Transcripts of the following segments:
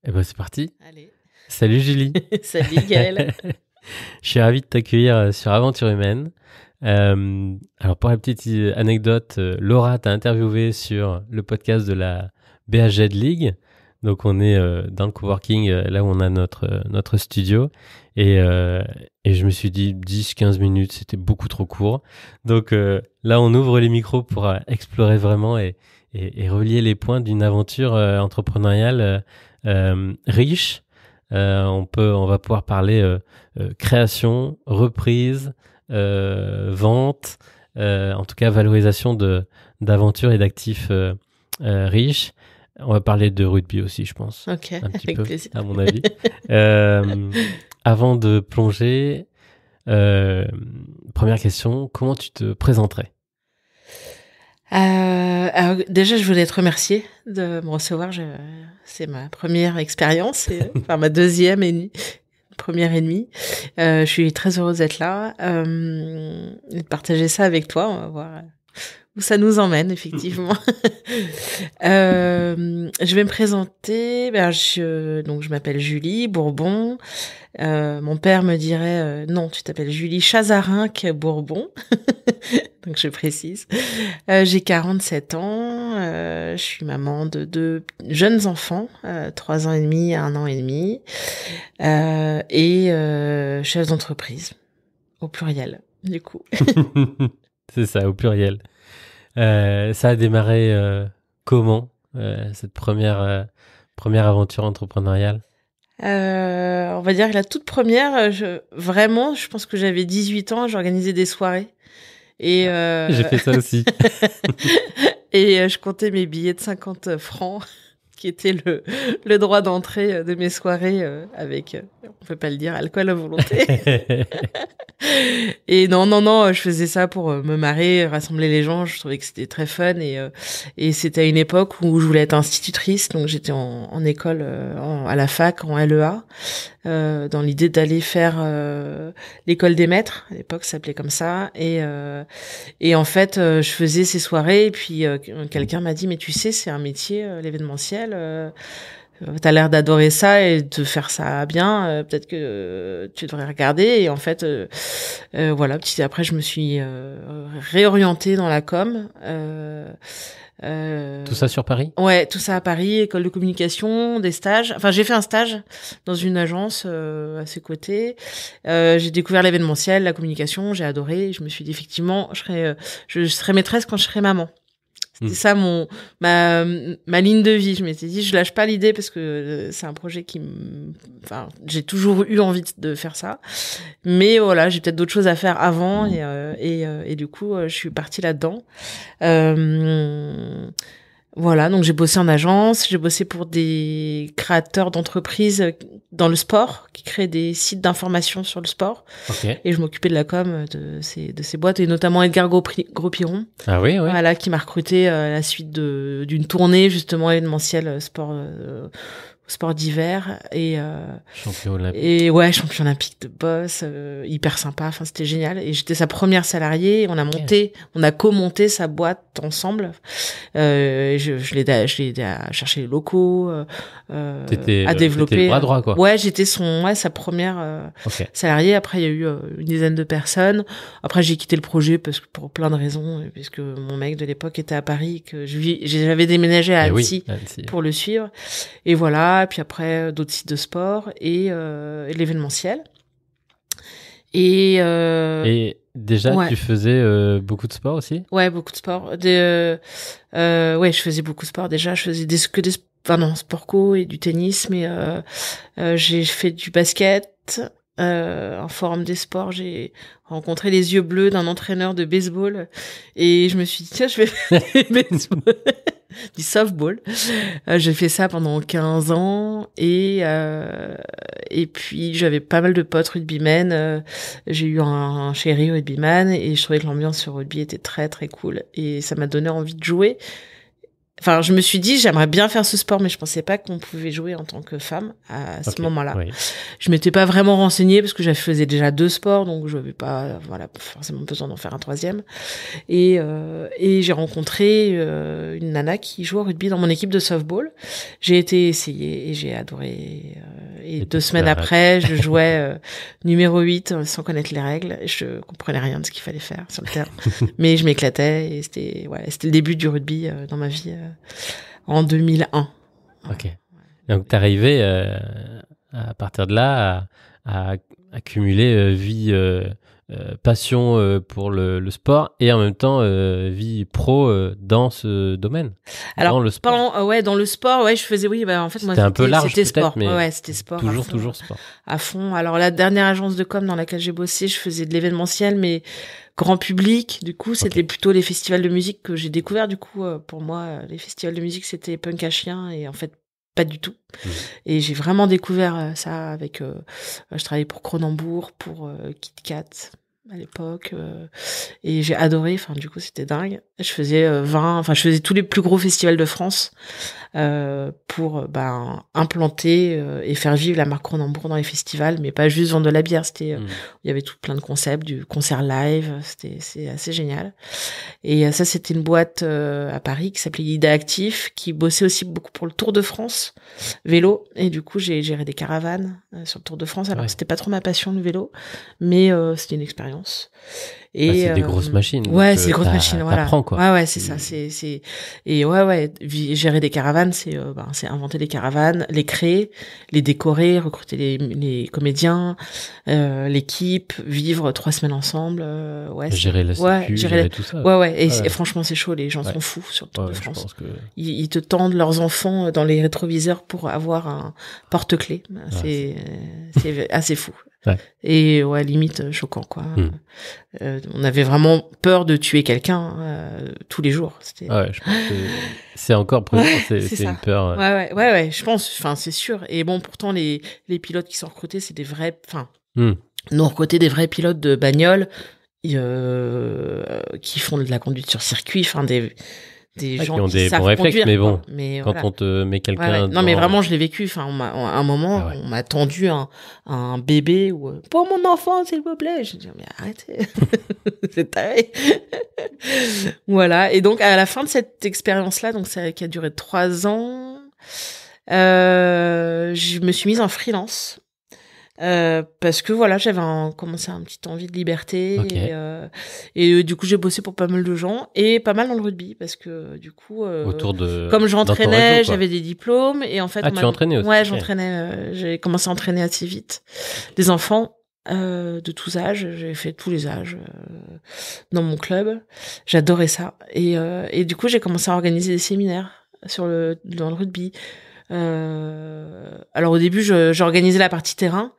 Eh ben c'est parti. Allez. Salut Julie. Salut Gaël. Je suis ravi de t'accueillir sur Aventure Humaine. Alors pour la petite anecdote, Laura t'a interviewé sur le podcast de la BHZ League. Donc on est dans le coworking, là où on a notre studio. Et je me suis dit 10-15 minutes, c'était beaucoup trop court. Donc là on ouvre les micros pour explorer vraiment et relier les points d'une aventure entrepreneuriale riche. On va pouvoir parler création, reprise, vente, en tout cas valorisation d'aventures et d'actifs riches. On va parler de rugby aussi, je pense. Ok, Un petit avec peu, plaisir. à mon avis. Avant de plonger, première question, comment tu te présenterais? Alors, déjà, je voulais te remercier de me recevoir. C'est ma première expérience, enfin ma deuxième et première et demie. Je suis très heureuse d'être là et de partager ça avec toi. On va voir où ça nous emmène, effectivement. Je vais me présenter. Donc, je m'appelle Julie Bourbon. Mon père me dirait non, tu t'appelles Julie Chazarinck Bourbon. Donc je précise. J'ai 47 ans. Je suis maman de 2 jeunes enfants, 3 ans et demi et 1 an et demi, et chef d'entreprise au pluriel. Du coup. C'est ça, au pluriel. Ça a démarré comment, cette première aventure entrepreneuriale? On va dire que la toute première, je pense que j'avais 18 ans, j'organisais des soirées. Et, J'ai fait ça aussi. et je comptais mes billets de 50 francs, qui était le droit d'entrée de mes soirées avec, on peut pas le dire, alcool à volonté. Et non, je faisais ça pour me marrer, rassembler les gens. Je trouvais que c'était très fun et c'était à une époque où je voulais être institutrice, donc j'étais en école à la fac en LEA, dans l'idée d'aller faire l'école des maîtres. À l'époque, ça s'appelait comme ça. Et en fait, je faisais ces soirées et puis quelqu'un m'a dit mais tu sais, c'est un métier l'événementiel. T'as l'air d'adorer ça et de faire ça bien. Peut-être que tu devrais regarder. Et en fait, voilà. Petit après, je me suis réorientée dans la com. Tout ça sur Paris? Ouais, tout ça à Paris, école de communication, des stages. Enfin, j'ai fait un stage dans une agence à ses côtés. J'ai découvert l'événementiel, la communication. J'ai adoré. Je me suis dit effectivement, je serai maîtresse quand je serai maman. C'était ça ma ligne de vie. Je m'étais dit, je lâche pas l'idée parce que c'est un projet enfin, j'ai toujours eu envie de faire ça. Mais voilà, j'ai peut-être d'autres choses à faire avant et du coup, je suis partie là-dedans. Voilà, donc j'ai bossé en agence, j'ai bossé pour des créateurs d'entreprises dans le sport qui créent des sites d'information sur le sport. Ok. Et je m'occupais de la com de ces boîtes et notamment Edgar Gros-Piron. Ah oui, oui. Voilà, qui m'a recruté à la suite d'une tournée justement événementielle sport d'hiver Champion olympique. et ouais, champion olympique de boss, hyper sympa, enfin c'était génial et j'étais sa première salariée, on a co-monté sa boîte ensemble. Je l'ai aidé à chercher les locaux, à développer. T'étais le bras droit, quoi. Ouais, j'étais sa première Ok. salariée. Après, il y a eu une dizaine de personnes. Après, j'ai quitté le projet parce que pour plein de raisons, puisque mon mec de l'époque était à Paris, que j'avais déménagé à Annecy Annecy. pour le suivre. Et voilà. Puis après, d'autres sites de sport et l'événementiel. Et déjà, ouais. tu faisais beaucoup de sport aussi? Ouais, beaucoup de sport. Ouais, je faisais beaucoup de sport. Déjà, je faisais sport co et du tennis, mais j'ai fait du basket. En forum des sports, j'ai rencontré les yeux bleus d'un entraîneur de baseball et je me suis dit tiens, je vais faire du baseball, du softball. J'ai fait ça pendant 15 ans et puis j'avais pas mal de potes rugbymen. J'ai eu un chéri rugbyman et je trouvais que l'ambiance sur rugby était très très cool et ça m'a donné envie de jouer. Enfin, je me suis dit, j'aimerais bien faire ce sport, mais je pensais pas qu'on pouvait jouer en tant que femme à ce moment-là. Oui. Je m'étais pas vraiment renseignée parce que je faisais déjà 2 sports, donc je n'avais pas, forcément besoin d'en faire un 3e. Et j'ai rencontré une nana qui joue au rugby dans mon équipe de softball. J'ai été essayer et j'ai adoré. Et 2 semaines après, je jouais numéro 8 sans connaître les règles. Je comprenais rien de ce qu'il fallait faire sur le terrain, mais je m'éclatais et c'était le début du rugby dans ma vie en 2001. Ok. Donc t'es arrivé à partir de là à accumuler vie, passion pour le sport et en même temps vie pro dans ce domaine. Alors dans le sport. dans le sport, je faisais en fait moi c'était un peu large, c'était sport. Mais c'était sport. Toujours sport. À fond. Alors la dernière agence de com dans laquelle j'ai bossé, je faisais de l'événementiel mais grand public. Du coup, c'était plutôt les festivals de musique que j'ai découvert. Du coup, pour moi, les festivals de musique c'était punk à chien et en fait pas du tout. Et j'ai vraiment découvert ça avec je travaillais pour Cronenbourg, pour Kit Kat à l'époque et j'ai adoré, du coup c'était dingue. Je faisais je faisais tous les plus gros festivals de France pour implanter et faire vivre la marque Cronenbourg dans les festivals, mais pas juste vendre de la bière. C'était il y avait plein de concepts, du concert live, c'est assez génial. Et ça c'était une boîte à Paris qui s'appelait Ida Actif, qui bossait aussi beaucoup pour le Tour de France vélo, et du coup j'ai géré des caravanes sur le Tour de France. Alors c'était pas trop ma passion le vélo, mais c'était une expérience. Et c'est des grosses machines. C'est des grosses machines, voilà. Quoi. Ouais, c'est ça, et gérer des caravanes, c'est inventer des caravanes, les créer, les décorer, recruter les comédiens, l'équipe, vivre 3 semaines ensemble, gérer la sécu, gérer tout ça. Et franchement, c'est chaud, les gens sont fous sur le Tour de France. Je pense que... ils te tendent leurs enfants dans les rétroviseurs pour avoir un porte-clés. C'est assez fou. Ouais. Et limite choquant, quoi. On avait vraiment peur de tuer quelqu'un tous les jours. Je pense que c'est encore présent. C'est une peur. Je pense. Enfin, c'est sûr. Et bon, pourtant les pilotes qui sont recrutés, c'est des vrais. Enfin, nous on recrutait des vrais pilotes de bagnole qui font de la conduite sur circuit. Enfin, des gens qui ont des bons réflexes, mais bon, quand on te met quelqu'un... Non, mais vraiment, je l'ai vécu. Enfin, à un moment, on m'a tendu un bébé ou pour mon enfant, s'il vous plaît. Je dis, mais arrêtez, c'est taré. Voilà. Et donc, à la fin de cette expérience-là, donc ça qui a duré 3 ans, je me suis mise en freelance. Parce que j'avais commencé un petit envie de liberté et du coup j'ai bossé pour pas mal de gens et pas mal dans le rugby parce que du coup comme j'entraînais, j'avais des diplômes et en fait tu entraînais aussi. J'entraînais, j'ai commencé à entraîner assez vite des enfants de tous âges, j'ai fait tous les âges dans mon club, j'adorais ça et du coup j'ai commencé à organiser des séminaires dans le rugby. Alors au début j'organisais la partie terrain,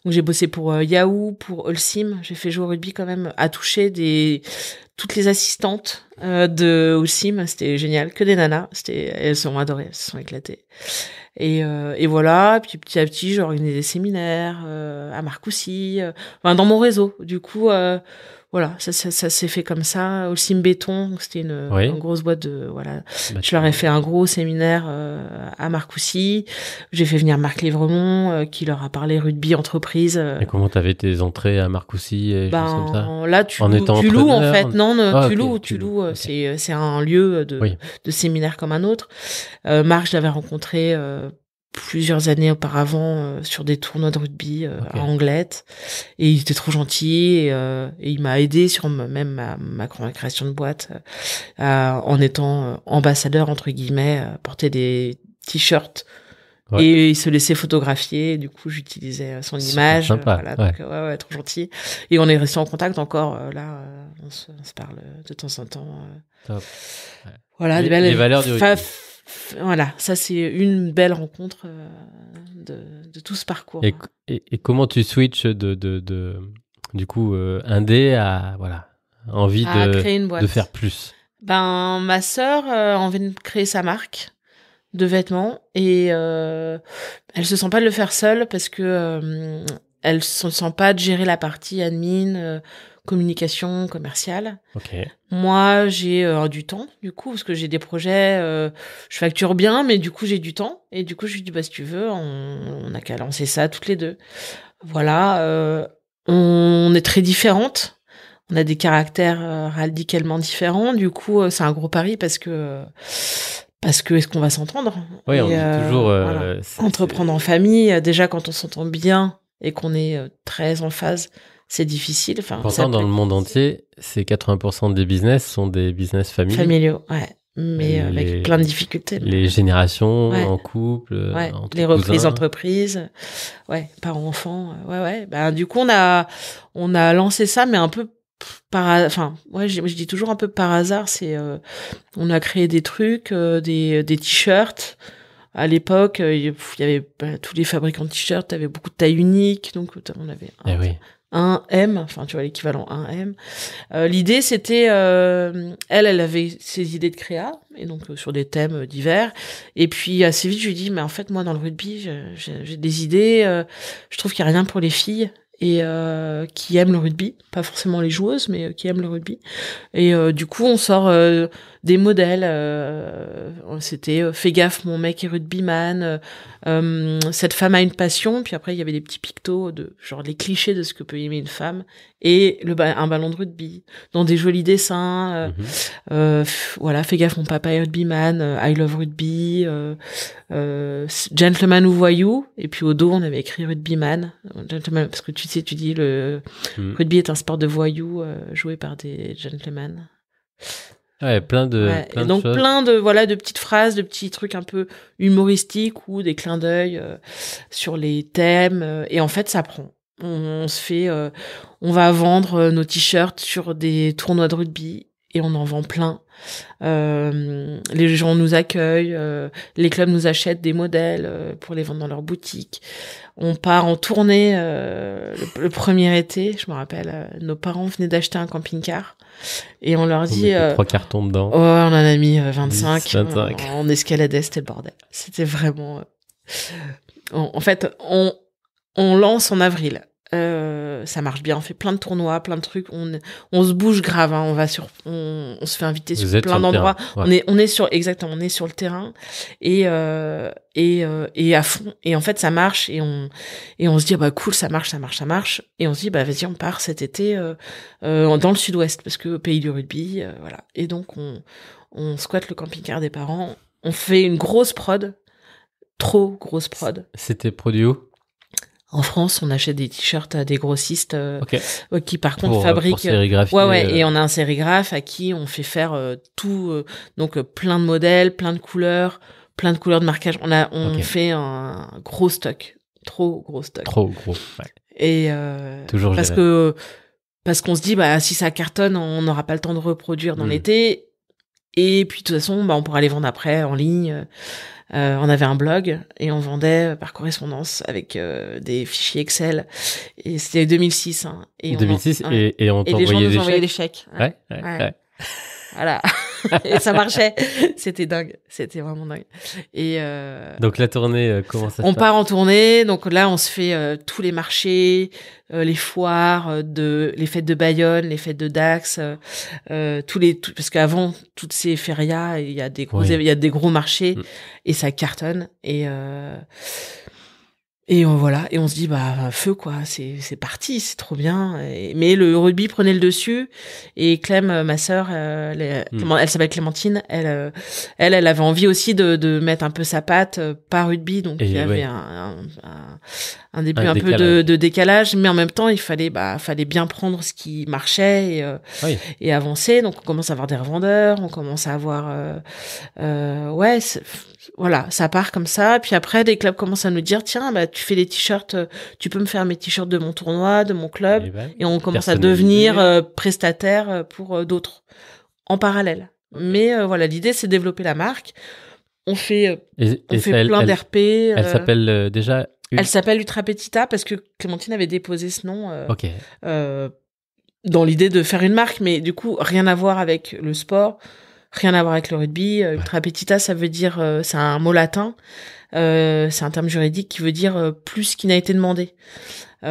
donc j'ai bossé pour Yahoo, pour Holcim, j'ai fait jouer au rugby quand même à toucher toutes les assistantes de Holcim, c'était génial, que des nanas, elles ont adoré, elles se sont éclatées et voilà, puis petit à petit j'ai organisé des séminaires à Marcoussis, dans mon réseau, du coup ça s'est fait comme ça. Holcim Béton, c'était une grosse boîte de je leur ai fait un gros séminaire à Marcoussis. J'ai fait venir Marc Livremont qui leur a parlé rugby entreprise. Et comment t'avais tes entrées à Marcoussis et choses comme ça? Là tu loues en fait. Non, tu loues. Okay. C'est un lieu de séminaire comme un autre. Marc, je l'avais rencontré plusieurs années auparavant sur des tournois de rugby à Anglette et il était trop gentil et il m'a aidé sur ma création de boîte en étant ambassadeur entre guillemets, porter des t-shirts et il se laissait photographier, du coup j'utilisais son image. Sympa. Donc trop gentil et on est resté en contact encore on se parle de temps en temps. Top. Des belles valeurs du rugby. Voilà, ça c'est une belle rencontre de tout ce parcours. Et comment tu switches du coup indé à envie créer une boîte. De faire plus? Ma sœur a envie de créer sa marque de vêtements et elle se sent pas de le faire seule parce que elle se sent pas de gérer la partie admin, communication commerciale. Ok. Moi, j'ai du temps, du coup, parce que j'ai des projets, je facture bien, mais du coup, j'ai du temps. Et du coup, je lui dis, si tu veux, on a qu'à lancer ça toutes les deux. Voilà, on est très différentes. On a des caractères radicalement différents. Du coup, c'est un gros pari parce que est-ce qu'on va s'entendre? Oui, on dit toujours... voilà. Entreprendre en famille, déjà, quand on s'entend bien et qu'on est très en phase, c'est difficile. Enfin, pourtant, dans le monde entier, c'est 80% des business sont des business familiaux. Familiaux, ouais. Mais avec plein de difficultés. Les générations en couple, entre les reprises cousins. d'entreprise, parents-enfants, du coup, on a lancé ça, mais un peu je dis toujours un peu par hasard. C'est, on a créé des trucs, des t-shirts. À l'époque, il y avait tous les fabricants de t-shirts avaient beaucoup de tailles uniques, donc on avait un M, enfin tu vois l'équivalent 1M. L'idée c'était, elle avait ses idées de créa et donc sur des thèmes divers. Et puis assez vite je lui dis mais en fait moi dans le rugby j'ai des idées. Je trouve qu'il y a rien pour les filles et qui aiment le rugby, pas forcément les joueuses mais qui aiment le rugby. Et du coup on sort des modèles. C'était fais gaffe mon mec est rugbyman. Cette femme a une passion. Puis après il y avait des petits pictos de genre les clichés de ce que peut aimer une femme et un ballon de rugby dans des jolis dessins. Voilà, fais gaffe mon papa est rugbyman. I love rugby. Gentleman ou voyou. Et puis au dos on avait écrit rugbyman. Gentleman parce que tu dis le rugby est un sport de voyous joué par des gentlemen. Ouais, plein de donc choses. Plein de petites phrases, de petits trucs un peu humoristiques ou des clins d'œil sur les thèmes. Et en fait, ça prend. On se fait, on va vendre nos t-shirts sur des tournois de rugby et on en vend plein. Les gens nous accueillent, les clubs nous achètent des modèles pour les vendre dans leur boutique. On part en tournée le premier été, je me rappelle, nos parents venaient d'acheter un camping-car et on leur dit 3 cartons dedans. Oh, on en a mis 25. 10, 25. On escaladait, c'était le bordel. C'était vraiment en fait on lance en avril. Ça marche bien, on fait plein de tournois, plein de trucs, on se bouge grave, hein, on se fait inviter sur plein d'endroits. Ouais. On est sur le terrain et à fond. Et en fait, ça marche et on se dit cool, ça marche et on se dit vas-y, on part cet été dans le sud-ouest parce que pays du rugby, voilà. Et donc on squatte le camping-car des parents, on fait une grosse prod, trop grosse prod. C'était produit où? En France, on achète des t-shirts à des grossistes qui, par contre, fabriquent. Pour sérigraphier. Et on a un sérigraphe à qui on fait faire tout, donc plein de modèles, plein de couleurs de marquage. On fait un gros stock, trop gros stock. Trop gros. Ouais. Et toujours parce qu'on se dit si ça cartonne, on n'aura pas le temps de reproduire dans l'été. Et puis de toute façon, on pourra les vendre après en ligne. On avait un blog et on vendait par correspondance avec des fichiers Excel. Et c'était 2006. Hein, et 2006 et on t'envoyait des chèques. Et les gens nous envoyaient des chèques. Ouais. Voilà. Et ça marchait. C'était dingue. C'était vraiment dingue. Et donc la tournée, comment ça se passe? On part en tournée. Donc là, on se fait tous les marchés, les foires, les fêtes de Bayonne, les fêtes de Dax, parce qu'avant toutes ces férias, il y a des gros marchés et ça cartonne et voilà, et on se dit feu quoi, c'est parti, c'est trop bien. Mais le rugby prenait le dessus et Clem, ma sœur, elle s'appelle Clémentine, elle avait envie aussi de mettre un peu sa patte par rugby, donc il y avait un début un peu de décalage, mais en même temps il fallait bien prendre ce qui marchait et avancer. Donc on commence à avoir des revendeurs, on commence à avoir voilà, ça part comme ça. Puis après, des clubs commencent à nous dire, tiens, tu fais des t-shirts, tu peux me faire mes t-shirts de mon tournoi, de mon club. Et on commence à devenir prestataire pour d'autres en parallèle. Mais voilà, l'idée, c'est de développer la marque. On fait plein d'RP. Elle s'appelle déjà... Elle s'appelle Ultra Petita parce que Clémentine avait déposé ce nom dans l'idée de faire une marque, mais du coup, rien à voir avec le sport. Rien à voir avec le rugby. Ultra Petita, ça veut dire, c'est un mot latin. C'est un terme juridique qui veut dire plus qu'il n'a été demandé. Ou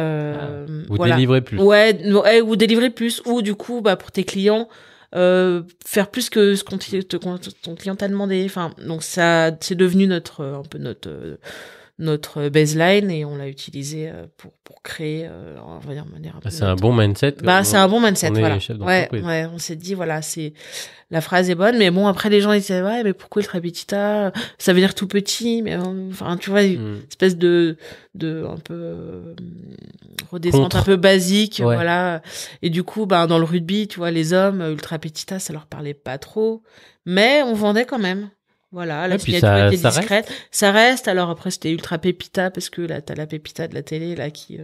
voilà. délivrer plus. Ouais, ou délivrer plus, ou du coup, pour tes clients, faire plus que ce ton client t'a demandé. Enfin, donc ça, c'est devenu un peu notre baseline, et on l'a utilisé pour créer, on va dire, de manière un peu C'est un bon mindset. c'est un bon mindset, voilà. Ouais, on s'est dit, voilà, la phrase est bonne, mais bon, après, les gens, ils disaient, ouais, mais pourquoi Ultra Petita? Ça veut dire tout petit, mais enfin, tu vois, une espèce de un peu redescente un peu basique, voilà. Et du coup, dans le rugby, tu vois, les hommes, Ultra Petita, ça leur parlait pas trop, mais on vendait quand même. Voilà, la signature était discrète. Ça reste. Alors après, c'était Ultra Pépita, parce que là, t'as la Pépita de la télé, là, qui,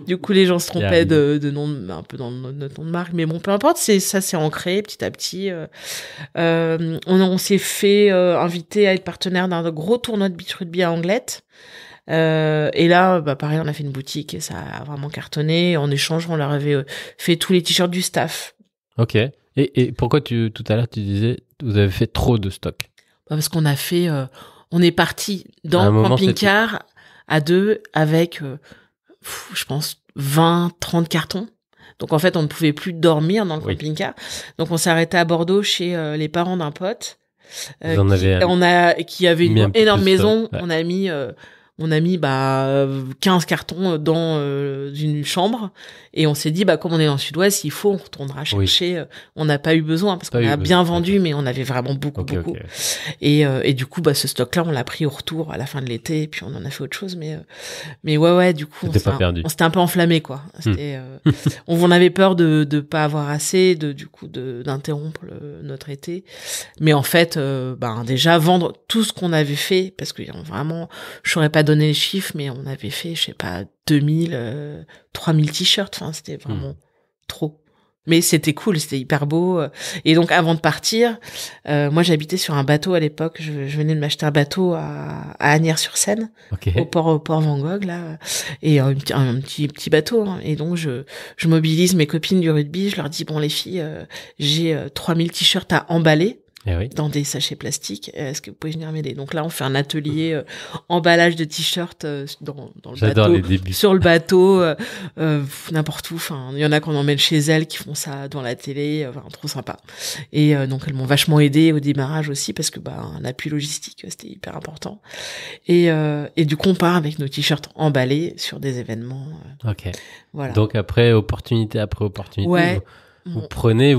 du coup, les gens se trompaient de nom, un peu dans notre nom de marque. Mais bon, peu importe, ça s'est ancré petit à petit. On s'est fait inviter à être partenaire d'un gros tournoi de beach rugby à Anglette. Et là, pareil, on a fait une boutique et ça a vraiment cartonné. En échange, on leur avait fait tous les t-shirts du staff. Ok. Et pourquoi tout à l'heure, tu disais, vous avez fait trop de stock? Parce qu'on a fait, on est parti dans le camping-car à deux avec, je pense, 20, 30 cartons. Donc en fait, on ne pouvait plus dormir dans le camping-car. Donc on s'est arrêté à Bordeaux chez les parents d'un pote qui avait une énorme maison. Ouais. On a mis 15 cartons dans une chambre, et on s'est dit comme on est dans le Sud-Ouest, il faut, on retournera chercher. On n'a pas eu besoin parce qu'on a bien vendu, mais on avait vraiment beaucoup. Et du coup ce stock-là, on l'a pris au retour à la fin de l'été, et puis on en a fait autre chose. Mais ouais, du coup on s'était un peu enflammé, quoi. C'était on avait peur de pas avoir assez, d'interrompre notre été. Mais en fait déjà vendre tout ce qu'on avait fait, parce que vraiment, je saurais pas donner les chiffres, mais on avait fait, je sais pas, 2000, 3000 t-shirts. Enfin, c'était vraiment trop. Mais c'était cool, c'était hyper beau. Et donc, avant de partir, moi, j'habitais sur un bateau à l'époque. Je venais de m'acheter un bateau à Asnières-sur-Seine, au port Van Gogh, là. Et un petit bateau. Hein. Et donc, je mobilise mes copines du rugby. Je leur dis, bon, les filles, j'ai 3000 t-shirts à emballer. Dans des sachets plastiques. Est-ce que vous pouvez venir m'aider? Donc là, on fait un atelier emballage de t-shirts dans le bateau, les débuts. Sur le bateau, n'importe où. Enfin, il y en a qu'on emmène chez elles qui font ça dans la télé, trop sympa. Et donc elles m'ont vachement aidé au démarrage aussi, parce que un appui logistique, c'était hyper important. Et du coup, on part avec nos t-shirts emballés sur des événements. Ok. Voilà. Donc après opportunité après opportunité. Ouais. Vous prenez,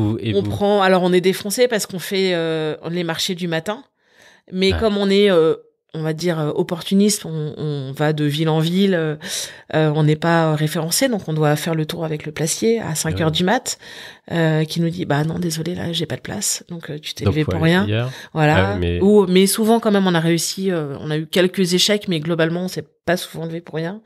prend. Alors on est défoncé parce qu'on fait les marchés du matin, mais comme on est, on va dire, opportuniste, on va de ville en ville, on n'est pas référencé, donc on doit faire le tour avec le placier à 5h du mat, qui nous dit non, désolé, là j'ai pas de place, donc tu t'es levé pour rien. Voilà. Mais souvent quand même on a réussi, on a eu quelques échecs, mais globalement on s'est pas souvent levé pour rien.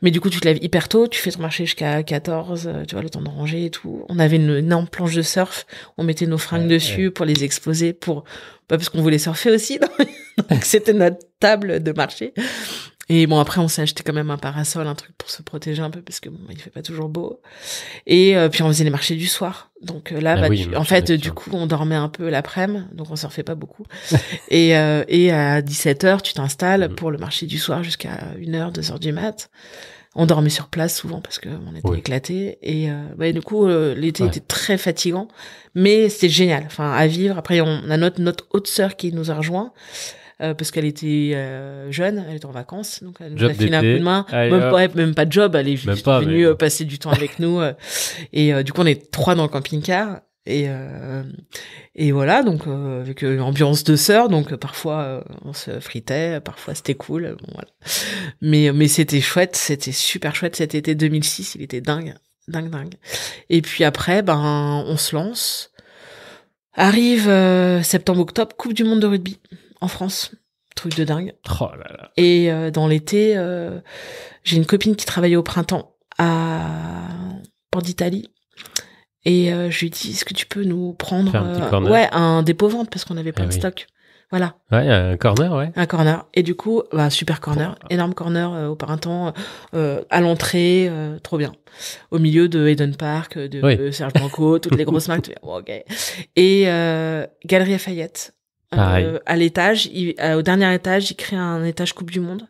Mais du coup, tu te lèves hyper tôt, tu fais ton marché jusqu'à 14, tu vois, le temps de ranger et tout. On avait une énorme planche de surf, on mettait nos fringues dessus pour les exposer, parce qu'on voulait surfer aussi. Donc c'était notre table de marché. Et bon, après, on s'est acheté quand même un parasol, un truc pour se protéger un peu, parce que il fait pas toujours beau. Et puis on faisait les marchés du soir. Donc là, du coup, on dormait un peu l'après-midi, donc on surfait pas beaucoup. et à 17h, tu t'installes pour le marché du soir jusqu'à 1h, 2h du mat. On dormait sur place souvent parce que on était éclatés. Et du coup, l'été était très fatigant, mais c'était génial. Enfin, à vivre. Après, on a notre autre sœur qui nous a rejoint. Parce qu'elle était jeune, elle était en vacances, donc elle nous a filé un coup de main. Même pas de job, elle est venue passer du temps avec nous. Et du coup, on est 3 dans le camping-car. Et voilà, donc avec une ambiance de sœurs, donc parfois on se fritait, parfois c'était cool. Bon, voilà. Mais c'était chouette, c'était super chouette. Cet été 2006, il était dingue. Et puis après, on se lance. Arrive septembre-octobre, Coupe du monde de rugby en France, truc de dingue. Oh là là. Et dans l'été, j'ai une copine qui travaillait au printemps à Port d'Italie, et je lui dis, est-ce que tu peux nous prendre un dépôt-vente, parce qu'on avait plein de stock. Voilà. Ouais, un corner, Un corner. Et du coup, super corner, énorme corner au printemps, à l'entrée, trop bien. Au milieu de Eden Park, de Serge Blanco, toutes les grosses marques. Ok. Et Galerie Lafayette. Pareil. à l'étage. Au dernier étage, ils créent un étage Coupe du Monde.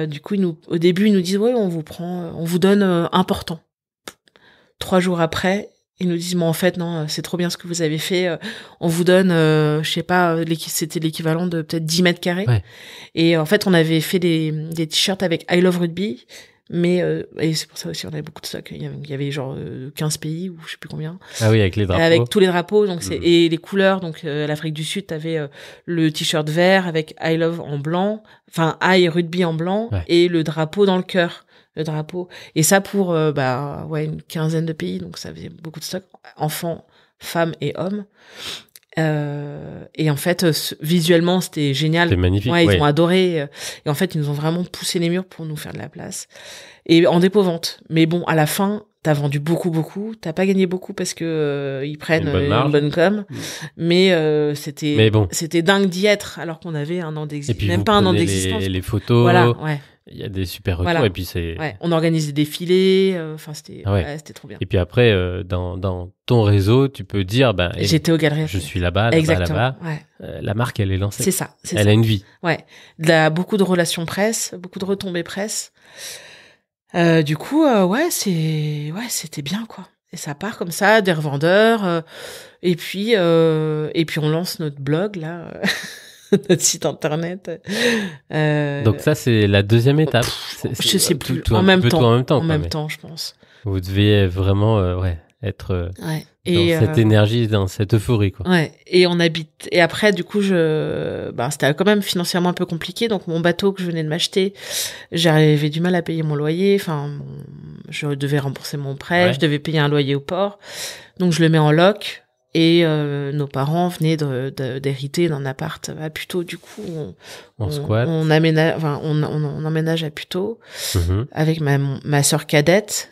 Du coup, au début, ils nous disent ouais, on vous donne important. 3 jours après, ils nous disent, mais en fait, non, c'est trop bien ce que vous avez fait. On vous donne, je sais pas, c'était l'équivalent de peut-être 10 mètres carrés. Ouais. Et en fait, on avait fait des t-shirts avec I Love Rugby. Mais, et c'est pour ça aussi, on avait beaucoup de stock. Il y avait genre 15 pays, ou je sais plus combien. Ah oui, avec les drapeaux. Avec tous les drapeaux, donc et les couleurs. Donc, l'Afrique du Sud, t'avais le t-shirt vert avec I Love en blanc. Enfin, I Rugby en blanc. Ouais. Et le drapeau dans le cœur. Le drapeau. Et ça pour une quinzaine de pays, donc ça faisait beaucoup de stock, enfants, femmes et hommes. Et en fait, visuellement, c'était génial. C'était magnifique. Ouais, ils ont adoré. Et en fait, ils nous ont vraiment poussé les murs pour nous faire de la place. Et en dépôt-vente. Mais bon, à la fin, t'as vendu beaucoup. T'as pas gagné beaucoup parce que ils prennent une bonne com. Mais c'était dingue d'y être alors qu'on avait un an d'existence. Même pas un an d'existence. Les photos. Voilà, ouais. Il y a des super retours et puis c'est. Ouais, on organise des défilés. Enfin, c'était trop bien. Et puis après, dans ton réseau, tu peux dire, j'étais aux Galeries. Je suis là-bas. Ouais. La marque, elle est lancée. C'est ça. Elle a une vie. Ouais. Beaucoup de relations presse, beaucoup de retombées presse. Du coup, c'était bien, quoi. Et ça part comme ça, des revendeurs. Et puis on lance notre blog, là. Notre site internet. Donc ça, c'est la deuxième étape. Je sais plus. En même temps, en même temps, je pense. Vous deviez vraiment être dans cette énergie, dans cette euphorie, quoi. Ouais. Et on habite. Et après, du coup, c'était quand même financièrement un peu compliqué. Donc mon bateau que je venais de m'acheter, j'avais du mal à payer mon loyer. Enfin, je devais rembourser mon prêt. Je devais payer un loyer au port. Donc je le mets en loc. Et nos parents venaient d'hériter d'un appart à Puteaux. Du coup, on emménage à Puteaux avec ma sœur cadette,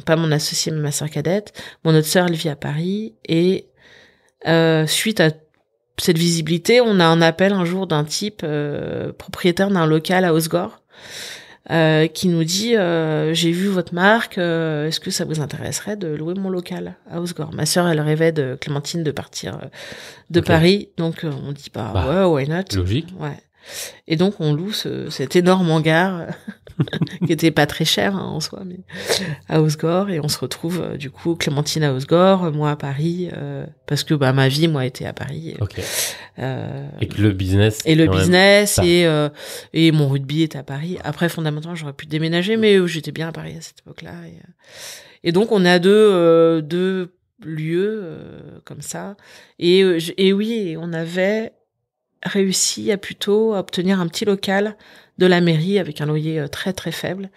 pas mon associée mais ma sœur cadette. Mon autre sœur, elle vit à Paris. Et suite à cette visibilité, on a un appel un jour d'un type propriétaire d'un local à Osgore. Qui nous dit j'ai vu votre marque, est-ce que ça vous intéresserait de louer mon local à Osgore? Ma sœur, elle rêvait de Clémentine de partir de Paris, donc on dit ouais, why not? Logique. Ouais. Et donc on loue cet énorme hangar qui était pas très cher en soi, mais à Osgore, et on se retrouve du coup Clémentine à Osgore, moi à Paris, parce que ma vie moi était à Paris. Et que le business. Et le business et mon rugby était à Paris. Après fondamentalement j'aurais pu déménager, mais j'étais bien à Paris à cette époque-là. Et donc on est à deux lieux comme ça. Et oui, on avait réussi à obtenir un petit local de la mairie avec un loyer très très faible.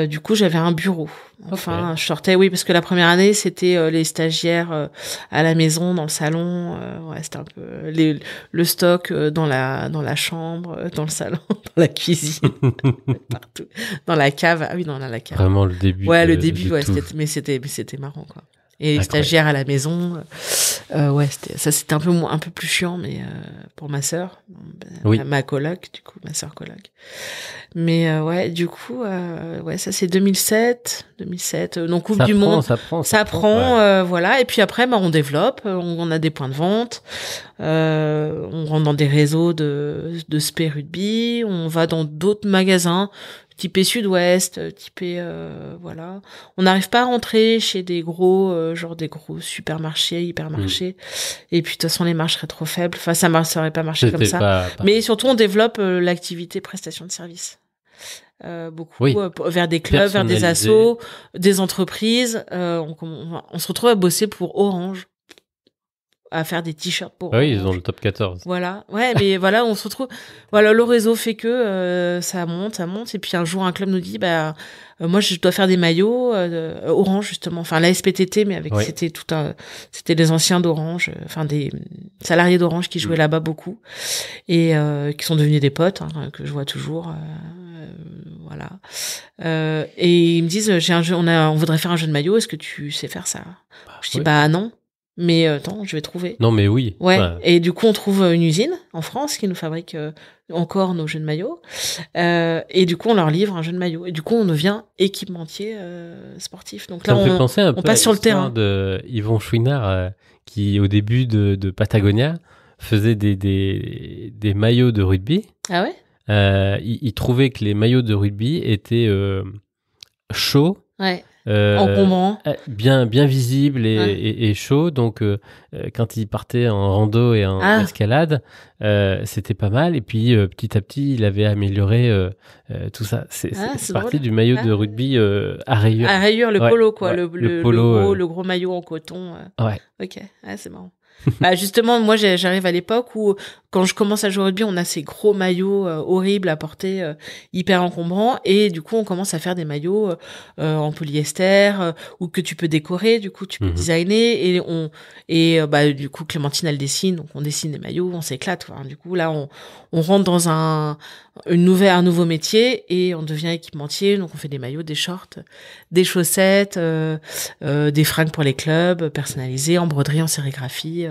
Du coup, j'avais un bureau. Enfin, je sortais, oui, parce que la première année, c'était les stagiaires à la maison, dans le salon. C'était un peu le stock dans la chambre, dans le salon, dans la cuisine, partout, dans la cave. Ah oui, dans la cave. Vraiment le début. Ouais, le début, c'était marrant, quoi. Et les stagiaires à la maison, c'était un peu plus chiant, mais pour ma sœur, ma coloc, du coup, ma sœur coloc. Mais du coup, ça c'est 2007, donc Coupe du Monde, ça prend, voilà. Et puis après, on développe, on a des points de vente, on rentre dans des réseaux de spé rugby, on va dans d'autres magasins. Typé Sud-Ouest, typé voilà. On n'arrive pas à rentrer chez des gros des gros supermarchés, hypermarchés. Et puis de toute façon les marges seraient trop faibles. Enfin ça aurait pas marché comme ça. Mais surtout on développe l'activité prestation de services. Beaucoup vers des clubs, vers des assos, des entreprises. On se retrouve à bosser pour Orange, à faire des t-shirts pour oui, ils ont le top 14. Voilà. Ouais, mais voilà, on se retrouve. Voilà, le réseau fait que ça monte. Et puis un jour, un club nous dit, moi, je dois faire des maillots Orange justement. Enfin, la SPTT, mais avec c'était des anciens d'Orange, enfin des salariés d'Orange qui jouaient là-bas beaucoup et qui sont devenus des potes que je vois toujours. Voilà. Et ils me disent, on voudrait faire un jeu de maillot. Est-ce que tu sais faire ça? Je dis non. Mais attends, je vais trouver. Non, mais oui. Ouais. Et du coup, on trouve une usine en France qui nous fabrique encore nos jeux de maillot. Et du coup, on leur livre un jeu de maillot. Et du coup, on devient équipementier sportif. Donc là, on passe sur le terrain. De Yvon Chouinard, qui au début de Patagonia faisait des maillots de rugby. Ah ouais? Il trouvait que les maillots de rugby étaient chauds, Ouais. Encombrants. bien visibles Ouais. et chauds. Donc, quand il partait en rando et en escalade, c'était pas mal. Et puis, petit à petit, il avait amélioré tout ça. C'est parti du maillot de rugby à rayures. À rayures, le polo, quoi. Ouais, Le polo, le gros maillot en coton. Ouais. Ok, c'est marrant. Bah justement, moi j'arrive à l'époque où quand je commence à jouer au rugby, on a ces gros maillots horribles à porter, hyper encombrants, et du coup on commence à faire des maillots en polyester ou que tu peux décorer, du coup tu peux designer, et du coup Clémentine elle dessine, donc on dessine des maillots, on s'éclate. Enfin, du coup là on rentre dans un nouveau métier et on devient équipementier, donc on fait des maillots, des shorts, des chaussettes, des fringues pour les clubs, personnalisées, en broderie, en sérigraphie.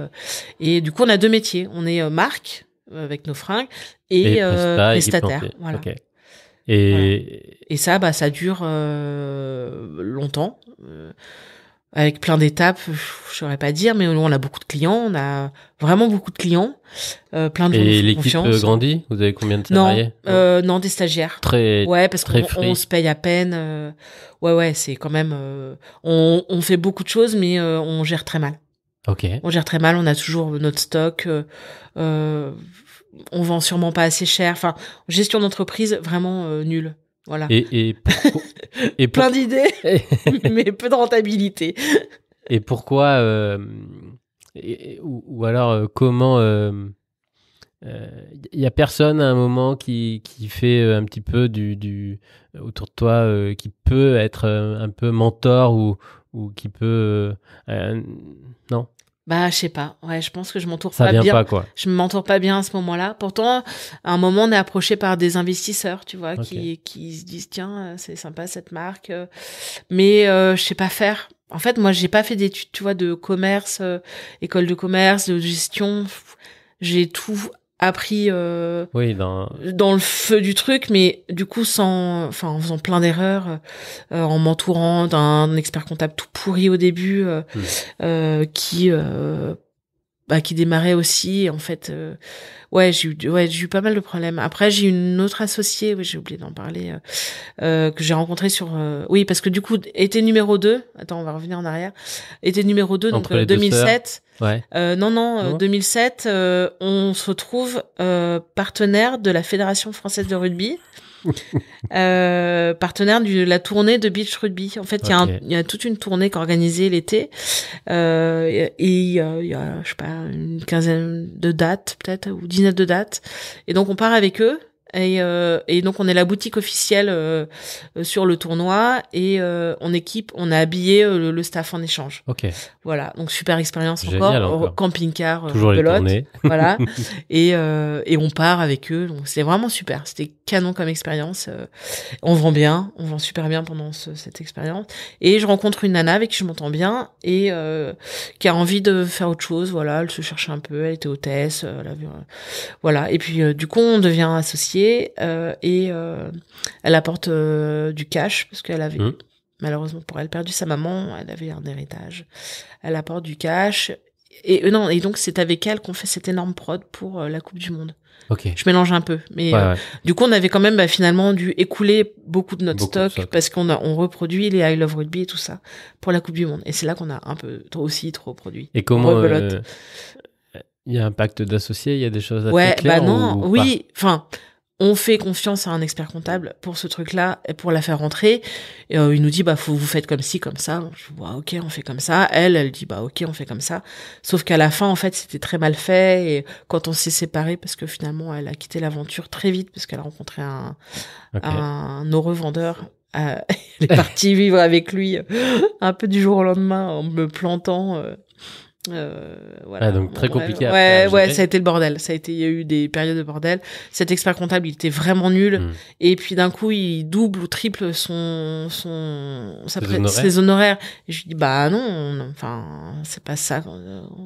Et du coup, on a 2 métiers. On est marque avec nos fringues et prestataire. Voilà. Okay. Et ça, ça dure longtemps. Avec plein d'étapes, je saurais pas dire, mais on a beaucoup de clients, on a vraiment beaucoup de clients, plein de gens de confiance. Et l'équipe grandit? Vous avez combien de salariés? Non, des stagiaires. Ouais, parce qu'on se paye à peine. Ouais, c'est quand même. On fait beaucoup de choses, mais on gère très mal. Ok. On gère très mal, on a toujours notre stock. On vend sûrement pas assez cher. Enfin, gestion d'entreprise vraiment nulle. Voilà. Et plein d'idées, mais peu de rentabilité. Et pourquoi ou alors comment y a personne à un moment qui fait un petit peu du autour de toi qui peut être un peu mentor ou qui peut non? Je sais pas. Ouais, je pense que je m'entoure pas bien. Ça vient pas, quoi. Je m'entoure pas bien à ce moment-là. Pourtant, à un moment, on est approché par des investisseurs, tu vois, qui se disent tiens, c'est sympa cette marque, mais je sais pas faire. En fait, moi, j'ai pas fait d'études, tu vois, de commerce, école de commerce, de gestion. J'ai tout appris dans le feu du truc, mais du coup en faisant plein d'erreurs, en m'entourant d'un expert comptable tout pourri au début, qui démarrait aussi. En fait, j'ai eu pas mal de problèmes. Après, j'ai eu une autre associée, j'ai oublié d'en parler, que j'ai rencontrée sur... oui, parce que du coup, était numéro 2. Attends, on va revenir en arrière. Était numéro 2, donc 2007. Ouais. 2007, on se retrouve partenaire de la Fédération française de rugby. Partenaire de la tournée de beach rugby. En fait, il y a toute une tournée qu'organisée l'été, et il y a je sais pas, une quinzaine de dates peut-être, ou 19 de dates, et donc on part avec eux. Et donc on est la boutique officielle sur le tournoi, et on a habillé le staff en échange. Ok. Voilà, donc super expérience. Encore. Camping-car, toujours les tournées. Voilà. Et on part avec eux, donc c'était vraiment super. C'était canon comme expérience. On vend super bien pendant cette expérience. Et je rencontre une nana avec qui je m'entends bien et qui a envie de faire autre chose. Voilà, elle se cherchait un peu, elle était hôtesse, voilà. Et puis du coup on devient associés, et elle apporte du cash parce qu'elle avait malheureusement pour elle perdu sa maman, elle avait un héritage. Elle apporte du cash. Et donc c'est avec elle qu'on fait cette énorme prod pour la Coupe du Monde. Ok. Je mélange un peu, mais du coup on avait quand même finalement dû écouler beaucoup de notre stock parce qu'on reproduit les I Love Rugby et tout ça pour la Coupe du Monde. Et c'est là qu'on a un peu trop produit. Et comment il y a un pacte d'associés, il y a des choses assez claires non, ou oui, enfin. On fait confiance à un expert comptable pour ce truc-là, et pour la faire rentrer. Et, il nous dit, vous faites comme ci, comme ça. Je dis, ok, on fait comme ça. Elle dit, ok, on fait comme ça. Sauf qu'à la fin, en fait, c'était très mal fait. Et quand on s'est séparés, parce que finalement, elle a quitté l'aventure très vite, parce qu'elle a rencontré un heureux vendeur. Elle est partie vivre avec lui un peu du jour au lendemain, en me plantant. Voilà. Donc très compliqué. Ça a été le bordel. Il y a eu des périodes de bordel. Cet expert comptable, il était vraiment nul. Et puis d'un coup, il double ou triple ses honoraires. Et je lui dis, non, enfin, c'est pas ça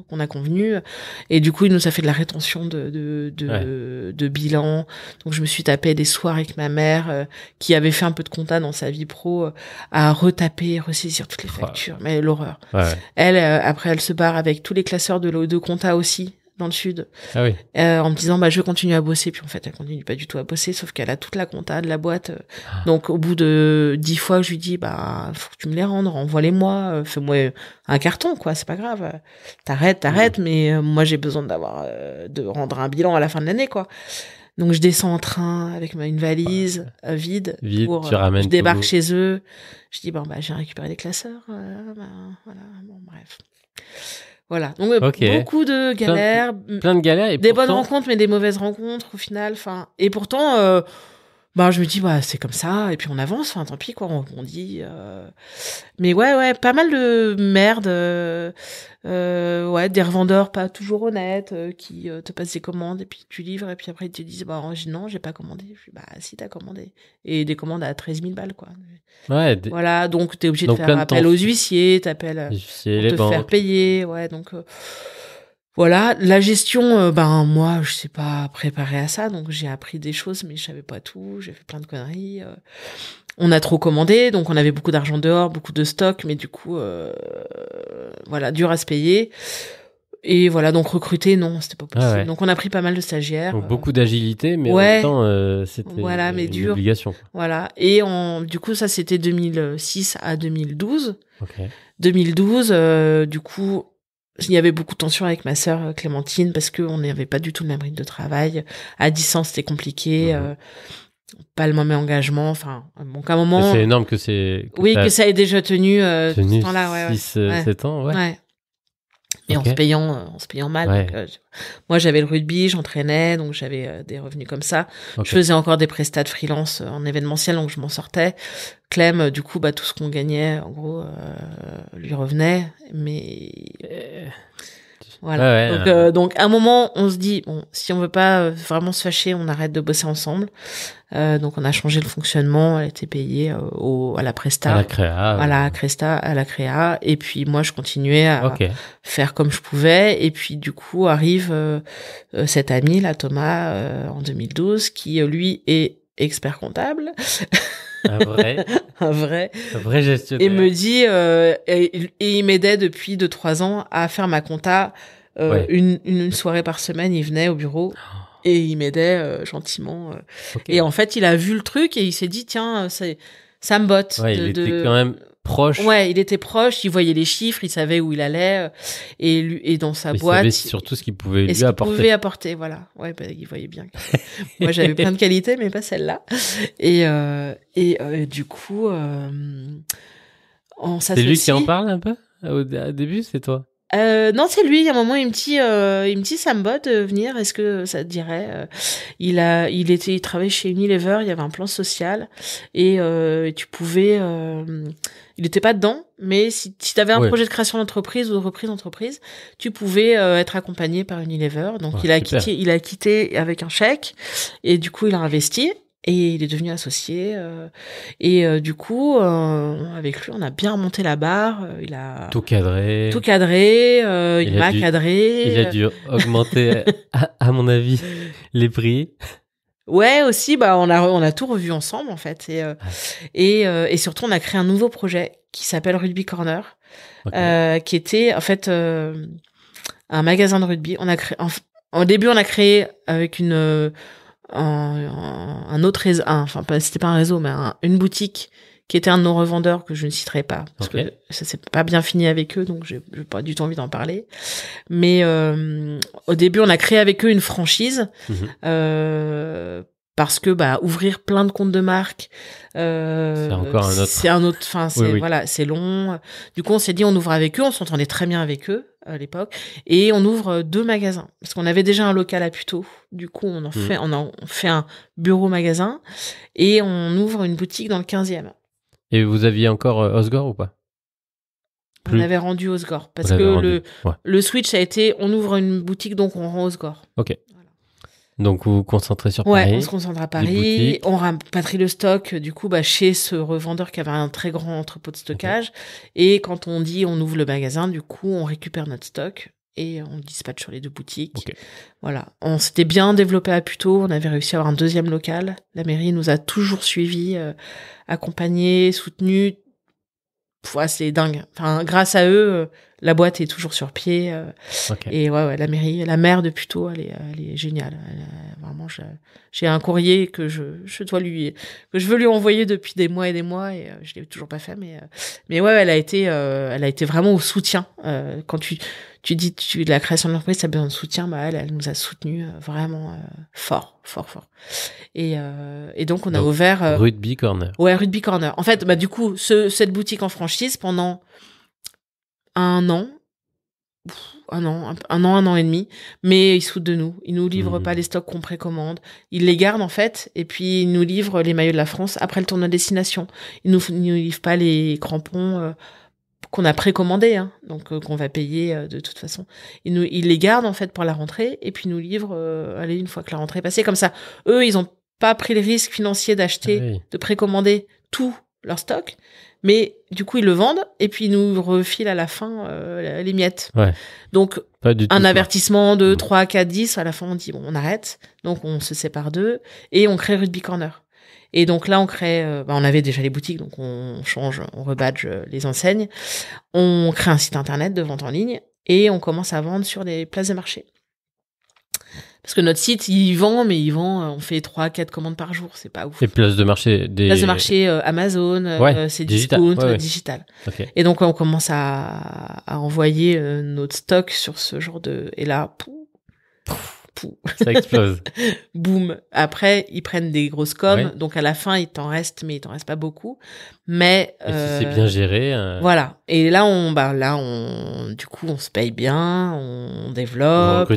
qu'on a convenu. Et du coup, il nous a fait de la rétention de bilan. Donc je me suis tapé des soirs avec ma mère, qui avait fait un peu de compta dans sa vie pro, à retaper, ressaisir toutes les factures. Mais l'horreur. Ouais. Elle, après, elle se barre avec tous les classeurs de compta aussi. dans le sud, Ah oui. en me disant je vais continuer à bosser. Puis en fait, elle continue pas du tout à bosser, sauf qu'elle a toute la compta de la boîte. Donc au bout de 10 fois, je lui dis faut que tu me les rendes, renvoie-les-moi, fais-moi un carton, quoi, c'est pas grave. T'arrêtes, mais moi j'ai besoin de rendre un bilan à la fin de l'année, quoi. Donc je descends en train avec une valise vide. Tu ramènes. Je débarque chez eux. Je dis j'ai récupéré les classeurs. Voilà, bon bref. Voilà. Donc beaucoup de galères, plein de galères et des pourtant... bonnes rencontres mais des mauvaises rencontres au final. Enfin, et pourtant je me dis c'est comme ça et puis on avance. Enfin tant pis quoi. On dit. Mais ouais, pas mal de merde. Des revendeurs pas toujours honnêtes qui te passent des commandes et puis tu livres et puis après ils te disent non j'ai pas commandé. Je dis si t'as commandé et des commandes à 13 000 balles quoi. Ouais. Voilà donc t'es obligé de faire appel aux huissiers, t'appelles pour te faire payer. Ouais donc voilà la gestion moi je sais pas préparer à ça donc j'ai appris des choses mais je savais pas tout, j'ai fait plein de conneries. On a trop commandé, donc on avait beaucoup d'argent dehors, beaucoup de stock, mais du coup, dur à se payer. Et voilà, donc recruter, non, c'était pas possible. Ouais. Donc on a pris pas mal de stagiaires. Donc beaucoup d'agilité, mais en même temps, c'était une obligation. Voilà, et du coup, ça c'était 2006 à 2012. Okay. 2012, du coup, il y avait beaucoup de tensions avec ma sœur Clémentine parce qu'on n'avait pas du tout le même rythme de travail. À distance, c'était compliqué. Pas le même engagement, enfin qu'à un moment c'est énorme que ça ait déjà tenu ce temps-là 7 ans ouais. Et en se payant mal donc, moi j'avais le rugby, j'entraînais donc j'avais des revenus comme ça. Je faisais encore des prestats de freelance en événementiel donc je m'en sortais. Clem du coup tout ce qu'on gagnait en gros lui revenait mais voilà. Donc à un moment on se dit si on veut pas vraiment se fâcher, on arrête de bosser ensemble. Donc on a changé le fonctionnement, elle était payée à la presta, à la créa, à la créa et puis moi je continuais à faire comme je pouvais et puis du coup arrive cet ami là Thomas en 2012 qui lui est expert comptable. Un vrai gestionnaire. Et me dit et il m'aidait depuis 2-3 ans à faire ma compta une soirée par semaine, il venait au bureau et il m'aidait gentiment et en fait, il a vu le truc et il s'est dit tiens, ça me botte il était quand même proche. Ouais, il était proche, il voyait les chiffres, il savait où il allait et dans sa boîte, il savait surtout ce qu'il pouvait lui apporter. Voilà. Ouais, il voyait bien. Moi, j'avais plein de qualités, mais pas celle-là. Et du coup, on s'associe. C'est lui qui en parle un peu au début, c'est toi? Non, c'est lui. À un moment, il me dit, ça me botte de venir. Est-ce que ça te dirait? Il travaillait chez Unilever. Il y avait un plan social et tu pouvais. Il était pas dedans, mais si t'avais un projet de création d'entreprise ou de reprise d'entreprise, tu pouvais être accompagné par Unilever. Donc il a quitté avec un chèque et du coup il a investi. Et il est devenu associé. Du coup, avec lui, on a bien remonté la barre. Il a tout cadré. Il m'a cadré. Il a dû augmenter, à mon avis, les prix. Ouais, aussi, on a tout revu ensemble, en fait. Et surtout, on a créé un nouveau projet qui s'appelle Rugby Corner, qui était, en fait, un magasin de rugby. Au début, on a créé avec un autre réseau, c'était pas un réseau, mais une boutique qui était un de nos revendeurs que je ne citerai pas parce que ça s'est pas bien fini avec eux, donc j'ai pas du tout envie d'en parler. Mais au début, on a créé avec eux une franchise parce que ouvrir plein de comptes de marque, c'est encore un autre. C'est un autre. Enfin, voilà, c'est long. Du coup, on s'est dit, on ouvre avec eux. On s'entendait très bien avec eux à l'époque, et on ouvre 2 magasins parce qu'on avait déjà un local à Puteaux. Du coup, on fait un bureau magasin et on ouvre une boutique dans le 15e. Et vous aviez encore Osgore ou pas? On avait rendu Osgore parce que le switch a été, on ouvre une boutique donc on rend Osgore. Ok. Donc vous vous concentrez sur Paris. Ouais, on se concentre à Paris. On rapatrie le stock du coup chez ce revendeur qui avait un très grand entrepôt de stockage. Et quand on dit on ouvre le magasin, du coup on récupère notre stock et on le dispatche sur les 2 boutiques. Voilà. On s'était bien développé à Puteaux. On avait réussi à avoir un 2e local. La mairie nous a toujours suivis, accompagnés, soutenus. C'est dingue. Enfin, grâce à eux, La boîte est toujours sur pied. Et ouais, la mère de Puteaux, elle est géniale. Vraiment, j'ai un courrier que je veux lui envoyer depuis des mois et je l'ai toujours pas fait. Mais ouais, elle a été vraiment au soutien. Quand tu dis la création de l'entreprise, ça a besoin de soutien, bah elle nous a soutenus vraiment fort. Et donc on a ouvert Rugby Corner. Ouais, Rugby Corner. En fait, bah du coup, cette boutique en franchise pendant un an et demi, mais ils se foutent de nous. Ils nous livrent pas les stocks qu'on précommande. Ils les gardent en fait, et puis ils nous livrent les maillots de la France après le tournoi de destination. Ils nous livrent pas les crampons qu'on a précommandés, hein, donc qu'on va payer de toute façon. Ils les gardent en fait pour la rentrée, et puis ils nous livrent une fois que la rentrée est passée. Comme ça, eux, ils ont pas pris le risque financier d'acheter, de précommander tout leur stock, mais du coup ils le vendent et puis ils nous refilent à la fin les miettes. Donc un avertissement de 3, 4, 10, à la fin on dit bon, on arrête, donc on se sépare d'eux et on crée Rugby Corner. Et donc là on crée, on avait déjà les boutiques, donc on change, on rebadge les enseignes, on crée un site internet de vente en ligne et on commence à vendre sur les places de marché. Parce que notre site, on fait 3-4 commandes par jour, c'est pas ouf. Les places de marché, Amazon, c'est digital. Digital. Okay. Et donc, on commence à envoyer notre stock sur ce genre et là, ça explose. Boum. Après, ils prennent des grosses coms, donc à la fin, il t'en reste pas beaucoup. Mais et si c'est bien géré. Voilà. Et là, du coup, on se paye bien, on développe.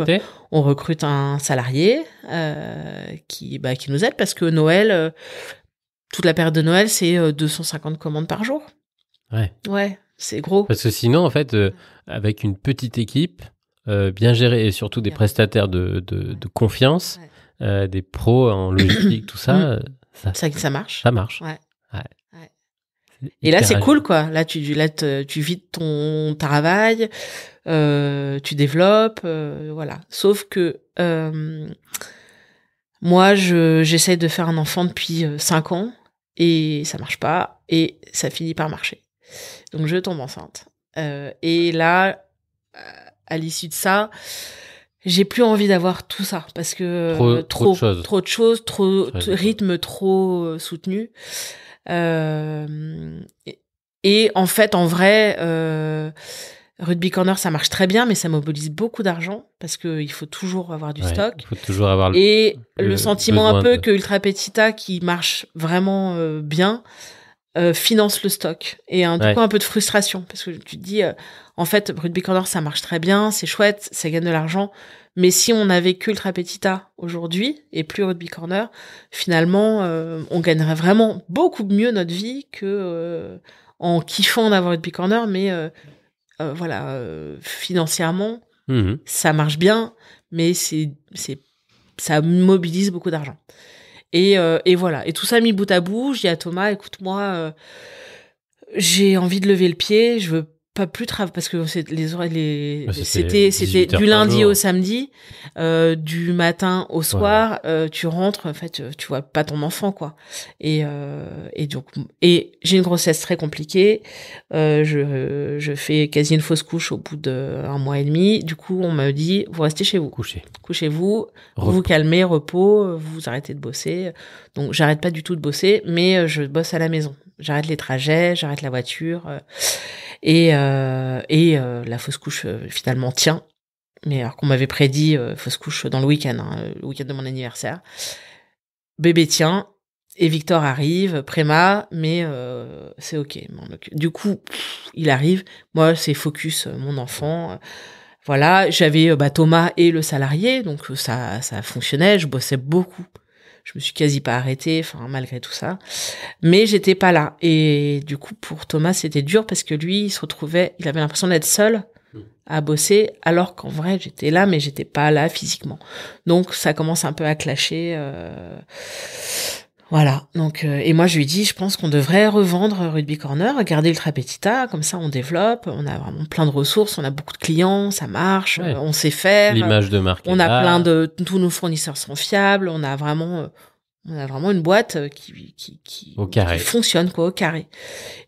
On recrute un salarié qui nous aide parce que Noël, toute la période de Noël, c'est 250 commandes par jour. Ouais, c'est gros. Parce que sinon, en fait, avec une petite équipe bien gérée et surtout des prestataires de confiance, des pros en logistique, tout ça, ça marche. Ça marche. Ouais. Et là, c'est cool, quoi. Là, tu vides ton travail, tu développes, voilà. Sauf que moi, j'essaie de faire un enfant depuis 5 ans et ça marche pas et ça finit par marcher. Donc, je tombe enceinte. Et là, à l'issue de ça, j'ai plus envie d'avoir tout ça parce que trop de choses, rythme trop soutenu. Et en fait, en vrai, Rugby Corner, ça marche très bien, mais ça mobilise beaucoup d'argent parce que il faut toujours avoir du stock. Il faut toujours avoir le sentiment un peu que Ultra Petita, qui marche vraiment bien, finance le stock. Et du coup, un peu de frustration parce que tu te dis, en fait, Rugby Corner, ça marche très bien, c'est chouette, ça gagne de l'argent. Mais si on avait que Ultra Petita aujourd'hui et plus Rugby Corner, finalement, on gagnerait vraiment beaucoup mieux notre vie que en kiffant d'avoir Rugby Corner. Mais financièrement, ça marche bien, mais ça mobilise beaucoup d'argent. Et voilà. Et tout ça mis bout à bout, je dis à Thomas, écoute-moi, j'ai envie de lever le pied, je veux pas plus travailler parce que c'était du lundi au samedi, du matin au soir, tu rentres, en fait tu vois pas ton enfant, quoi. Et j'ai une grossesse très compliquée, je fais quasi une fausse couche au bout d'1 mois et demi. Du coup on me dit, vous restez chez vous, couchez-vous, vous vous calmez, repos, vous arrêtez de bosser. Donc j'arrête pas du tout de bosser, mais je bosse à la maison, j'arrête les trajets, j'arrête la voiture. Et la fausse couche finalement tient, mais alors qu'on m'avait prédit fausse couche dans le week-end, le week-end de mon anniversaire. Bébé tient et Victor arrive, préma, mais c'est ok. Du coup, il arrive. Moi, c'est focus mon enfant. Voilà, j'avais Thomas et le salarié, donc ça fonctionnait. Je bossais beaucoup. Je me suis quasi pas arrêtée, malgré tout ça. Mais j'étais pas là. Et du coup, pour Thomas, c'était dur parce que lui, il avait l'impression d'être seul à bosser, alors qu'en vrai, j'étais là, mais j'étais pas là physiquement. Donc, ça commence un peu à clasher. Voilà. Donc, et moi, je lui dis, je pense qu'on devrait revendre Rugby Corner, garder Ultra Petita, comme ça, on développe, on a vraiment plein de ressources, on a beaucoup de clients, ça marche, on sait faire. L'image de marque. On a plein tous nos fournisseurs sont fiables, on a vraiment On a vraiment une boîte qui fonctionne, quoi, au carré.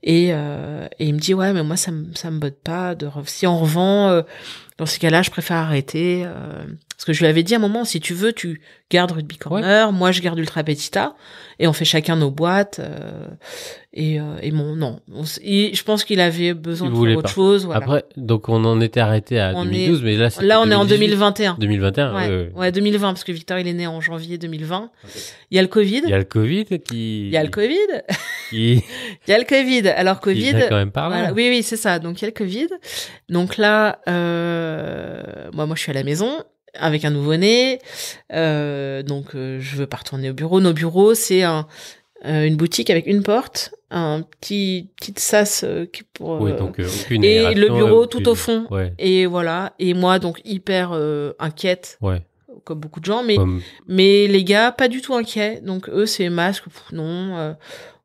Et il me dit, ouais, mais moi, ça me botte pas si on revend, dans ces cas-là, je préfère arrêter, parce que je lui avais dit à un moment, si tu veux, tu gardes Rugby Corner, moi, je garde Ultra Petita, et on fait chacun nos boîtes, et non. Je pense qu'il avait besoin de faire autre chose, voilà. Après, donc, on en était arrêté à 2012, mais là, on est en 2021. 2021, ouais, 2020, parce que Victor, il est né en janvier 2020. Okay. Il y a le Covid. Il y a le Covid. Il y a le Covid. Alors, Covid. Il a quand même parlé. Voilà. Oui, c'est ça. Donc, il y a le Covid. Donc là, moi, je suis à la maison avec un nouveau-né. Donc, je veux pas retourner au bureau. Nos bureaux, c'est une boutique avec une porte, un petite sas qui pour donc aucune et le bureau tout au fond. Ouais. Et voilà. Et moi, donc hyper inquiète. Ouais. Comme beaucoup de gens, mais les gars pas du tout inquiets. Donc eux, c'est masque, non.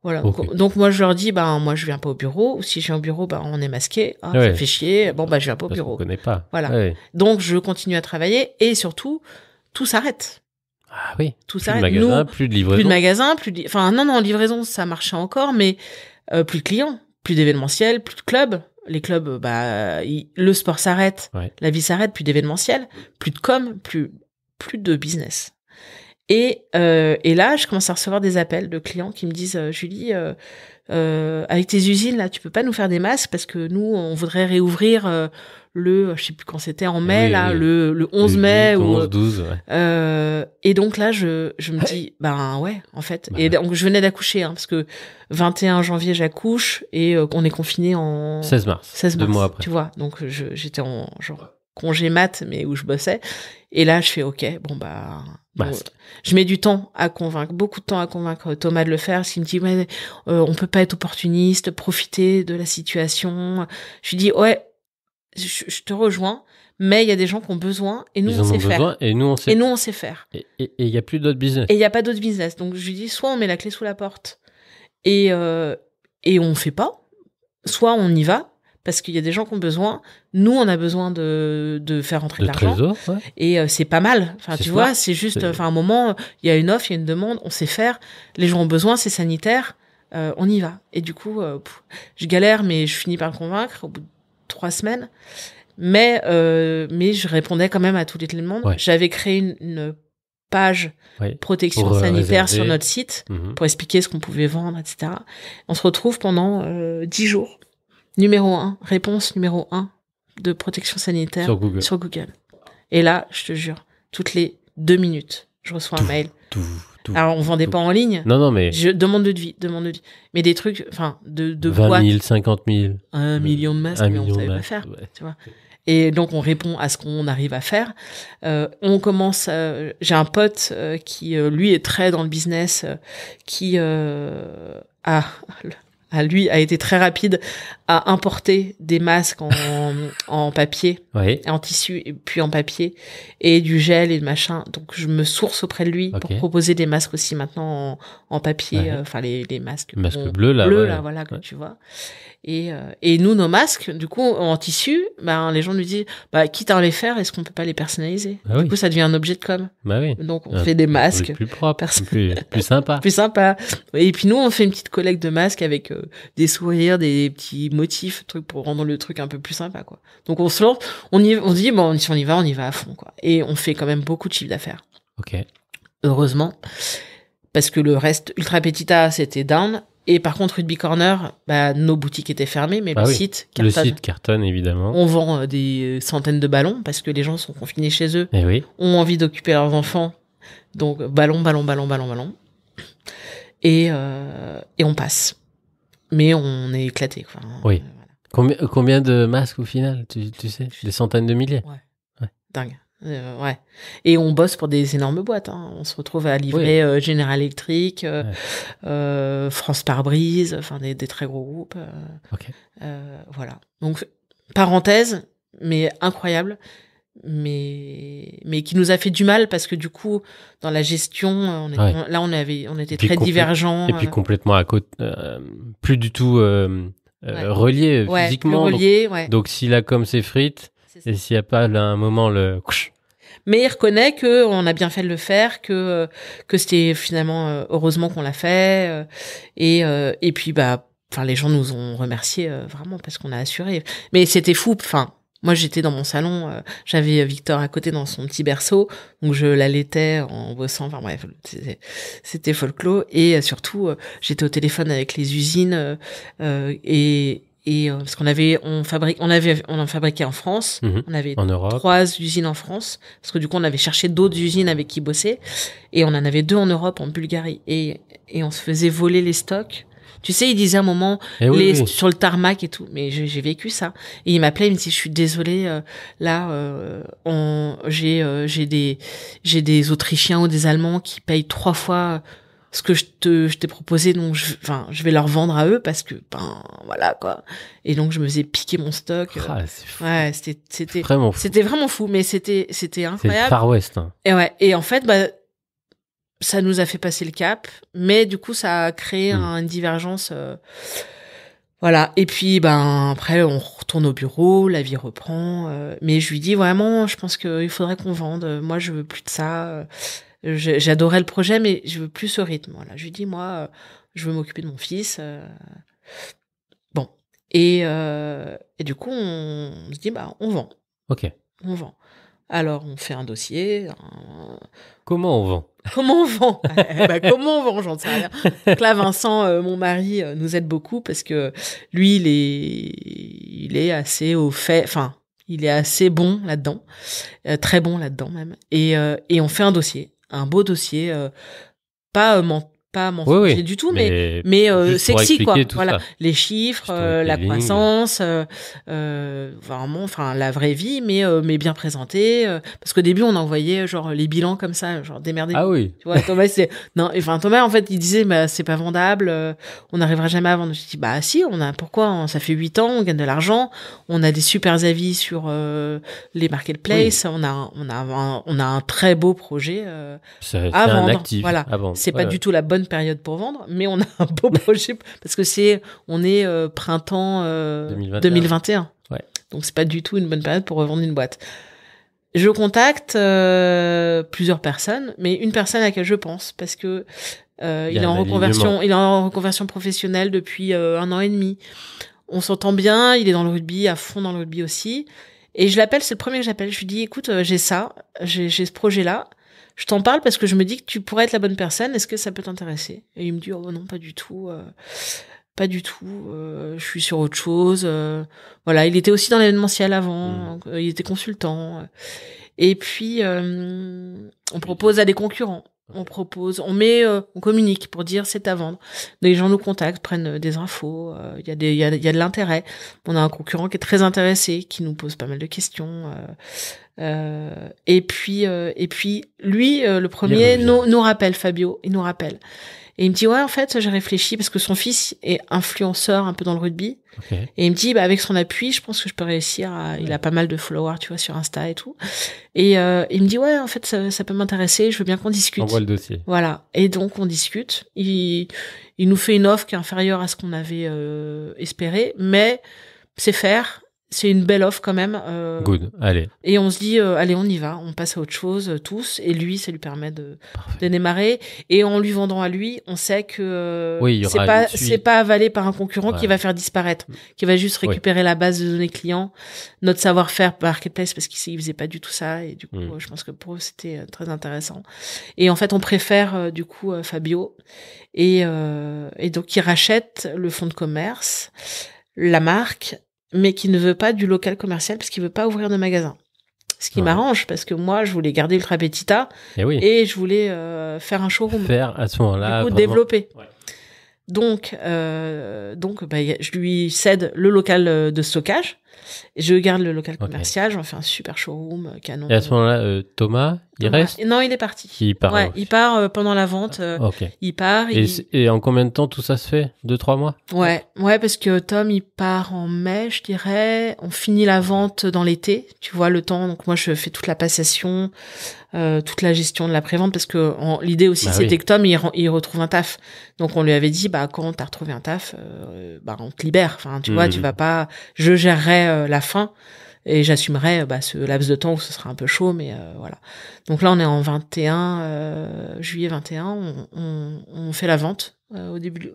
Voilà. Okay. Donc moi je leur dis, moi je viens pas au bureau. Ou si je viens au bureau, on est masqué. Ça fait chier. Bon je viens pas au bureau. On connaît pas. Voilà. Ouais. Donc je continue à travailler et surtout tout s'arrête. Ah oui. Tout s'arrête. Plus de magasin, plus de livraison. Plus de magasin, enfin non, livraison ça marchait encore, mais plus de clients, plus d'événementiel, plus de clubs. Les clubs, le sport s'arrête, la vie s'arrête, plus d'événementiel, plus de com, plus de business. Et là, je commence à recevoir des appels de clients qui me disent, Julie, avec tes usines là, tu peux pas nous faire des masques parce que nous, on voudrait réouvrir je sais plus quand c'était, en mai, le 11 mai ou 11-12. Et donc là, je me dis, ouais, en fait. Et donc je venais d'accoucher, parce que 21 janvier j'accouche et on est confiné en 16 mars, 2 mois après. Tu vois, donc j'étais en genre congé mat, mais où je bossais. Et là, je fais OK, je mets du temps à convaincre, beaucoup de temps à convaincre Thomas de le faire, parce qu'il me dit, on peut pas être opportuniste, profiter de la situation. Je lui dis, ouais, je te rejoins, mais il y a des gens qui ont besoin, et nous, on sait faire. Et nous, on sait faire. Et il y a plus d'autres business. Et il y a pas d'autres business. Donc, je lui dis, soit on met la clé sous la porte, et on fait pas, soit on y va, parce qu'il y a des gens qui ont besoin. Nous, on a besoin de faire rentrer de l'argent. Trésor, ouais. Et c'est pas mal. Enfin, tu vois, c'est juste, à un moment, il y a une offre, il y a une demande, on sait faire. Les gens ont besoin, c'est sanitaire, on y va. Et du coup, je galère, mais je finis par le convaincre au bout de 3 semaines. Mais je répondais quand même à tous les demandes. Ouais. J'avais créé une page protection sanitaire sur notre site pour expliquer ce qu'on pouvait vendre, etc. On se retrouve pendant 10 jours. Réponse numéro 1 de protection sanitaire sur Google. Et là, je te jure, toutes les 2 minutes, je reçois un mail. Alors, on vendait pas en ligne. Non, mais... demande de devis. Mais des trucs, de 20 000, 50 000. 1 million de masques, mais on savait pas faire, tu vois. Et donc, on répond à ce qu'on arrive à faire. On commence... j'ai un pote qui, lui, est très dans le business, qui lui a été très rapide à importer des masques en papier, en tissu, et puis en papier, et du gel et de machin. Donc, je me source auprès de lui pour proposer des masques aussi maintenant en papier, les masques. Le masque bleu, là. Voilà, que tu vois. Et nous, nos masques, du coup, en tissu, les gens nous disent, quitte à les faire, est-ce qu'on peut pas les personnaliser? Du coup, ça devient un objet de com. Donc, on fait des masques. Plus propre, plus sympa. Plus sympa. Et puis nous, on fait une petite collecte de masques avec des sourires, des petits motifs, trucs pour rendre le truc un peu plus sympa, quoi. Donc, on se lance, on se dit, si on y va à fond, quoi. Et on fait quand même beaucoup de chiffre d'affaires. Ok. Heureusement. Parce que le reste, Ultra Petita, c'était down. Et par contre, Rugby Corner, nos boutiques étaient fermées, mais le site cartonne. Le site cartonne, évidemment. On vend des centaines de ballons parce que les gens sont confinés chez eux, ont envie d'occuper leurs enfants. Donc, ballon. Et on passe. Mais on est éclaté, quoi. Oui. Voilà. Combien de masques au final, tu sais? Des centaines de milliers? Ouais. Dingue. Et on bosse pour des énormes boîtes, On se retrouve à livrer General Electric, France Pare-Brise, des très gros groupes. Voilà. Donc, parenthèse, mais incroyable, mais qui nous a fait du mal parce que du coup, dans la gestion, on était très divergents. Et puis complètement à côté, plus du tout relié physiquement. Relié, donc si la com s'effrite, et s'il n'y a pas là un moment Mais il reconnaît que on a bien fait de le faire, que c'était finalement heureusement qu'on l'a fait, et puis enfin les gens nous ont remerciés vraiment parce qu'on a assuré. Mais c'était fou. Enfin, moi j'étais dans mon salon, j'avais Victor à côté dans son petit berceau, donc je l'allaitais en bossant. Enfin bref, c'était folklore. Et surtout, j'étais au téléphone avec les usines et parce qu'on en fabriquait en France, on avait en Europe. 3 usines en France, parce que du coup on avait cherché d'autres usines avec qui bosser, et on en avait 2 en Europe, en Bulgarie, et on se faisait voler les stocks. Tu sais, il disait à un moment sur le tarmac et tout, mais j'ai vécu ça. Et il m'appelait, il me dit, je suis désolée, j'ai des Autrichiens ou des Allemands qui payent 3 fois ce que je t'ai proposé, donc je vais leur vendre à eux parce que voilà quoi. Et donc je me faisais piquer mon stock. C'est fou. Ouais, c'était vraiment fou. C'était vraiment fou, mais c'était incroyable. C'est le Far West. Hein. Et en fait ça nous a fait passer le cap, mais du coup ça a créé une divergence. Voilà. Et puis après on retourne au bureau, la vie reprend. Mais je lui dis vraiment, je pense qu'il faudrait qu'on vende. Moi je veux plus de ça. J'adorais le projet, mais je veux plus ce rythme. Voilà. Je lui dis, moi, je veux m'occuper de mon fils. Bon. Et du coup, on se dit, on vend. Ok. On vend. Alors, on fait un dossier. Comment on vend? Comment on vend? Comment on vend? J'en sais rien. Donc là, Vincent, mon mari, nous aide beaucoup parce que lui, il est assez au fait. Enfin, il est assez bon là-dedans, très bon là-dedans même. Et on fait un dossier. Un beau dossier, pas mensonger du tout, mais sexy quoi. Voilà, les chiffres, la croissance, vraiment, enfin la vraie vie, mais bien présenté. Parce qu'au début on envoyait genre les bilans comme ça, genre démerdez-vous. Ah oui. Tu vois, Thomas en fait il disait c'est pas vendable, on n'arrivera jamais à vendre. Je dis si, pourquoi ça fait 8 ans, on gagne de l'argent, on a des super avis sur les marketplaces, on a un très beau projet à vendre. Un actif voilà, à vendre. C'est pas du tout la bonne période pour vendre, mais on a un beau projet parce que on est printemps 2021. Ouais. Donc c'est pas du tout une bonne période pour revendre une boîte. Je contacte plusieurs personnes, mais une personne à laquelle je pense parce que il est en reconversion professionnelle depuis 1 an et demi. On s'entend bien, il est dans le rugby, à fond dans le rugby aussi. Et je l'appelle, c'est le premier que j'appelle. Je lui dis, écoute, j'ai ce projet-là. Je t'en parle parce que je me dis que tu pourrais être la bonne personne. Est-ce que ça peut t'intéresser? Et il me dit, oh non, pas du tout. Pas du tout. Je suis sur autre chose. Voilà, il était aussi dans l'événementiel avant. Il était consultant. Et puis, on propose à des concurrents. On communique pour dire c'est à vendre. Les gens nous contactent, prennent des infos. Il y a de l'intérêt. On a un concurrent qui est très intéressé, qui nous pose pas mal de questions. Et puis lui, le premier, nous rappelle, Fabio, il nous rappelle. Et il me dit, ouais, en fait, j'ai réfléchi parce que son fils est influenceur un peu dans le rugby. Okay. Et il me dit, avec son appui, je pense que je peux réussir il a pas mal de followers, tu vois, sur Insta et tout. Et il me dit, ouais, en fait, ça peut m'intéresser, je veux bien qu'on discute. On voit le dossier. Voilà. Et donc, on discute. Il nous fait une offre qui est inférieure à ce qu'on avait espéré, mais c'est faire. C'est une belle offre quand même. Good, allez. Et on se dit, allez, on y va, on passe à autre chose tous. Et lui, ça lui permet de démarrer. Et en lui vendant à lui, on sait que c'est pas avalé par un concurrent qui va faire disparaître, qui va juste récupérer la base de données clients, notre savoir-faire marketplace, parce qu'il faisait pas du tout ça. Et du coup, je pense que pour eux, c'était très intéressant. Et en fait, on préfère du coup Fabio. Et donc, il rachète le fonds de commerce, la marque, mais qui ne veut pas du local commercial parce qu'il veut pas ouvrir de magasin. Ce qui m'arrange parce que moi, je voulais garder Ultra Petita et je voulais faire un showroom. Faire à ce moment-là. Du coup, développer. Ouais. Donc, je lui cède le local de stockage. Je garde le local commercial, j'en fais un super showroom, canon. Et à ce moment-là, Thomas, il reste? Non, il est parti. Il part. Ouais, il part pendant la vente. Il part. Et en combien de temps tout ça se fait? 2-3 mois? Ouais, parce que Tom, il part en mai, je dirais. On finit la vente dans l'été, tu vois, le temps. Donc moi, je fais toute la passation, toute la gestion de la prévente, parce que l'idée aussi, c'était que Tom, il retrouve un taf. Donc on lui avait dit, quand t'as retrouvé un taf, on te libère. Enfin, tu vois, tu vas pas. Je gérerai la fin. et j'assumerai ce laps de temps où ce sera un peu chaud, mais voilà. Donc là, on est en 21 juillet 21, on fait la vente au début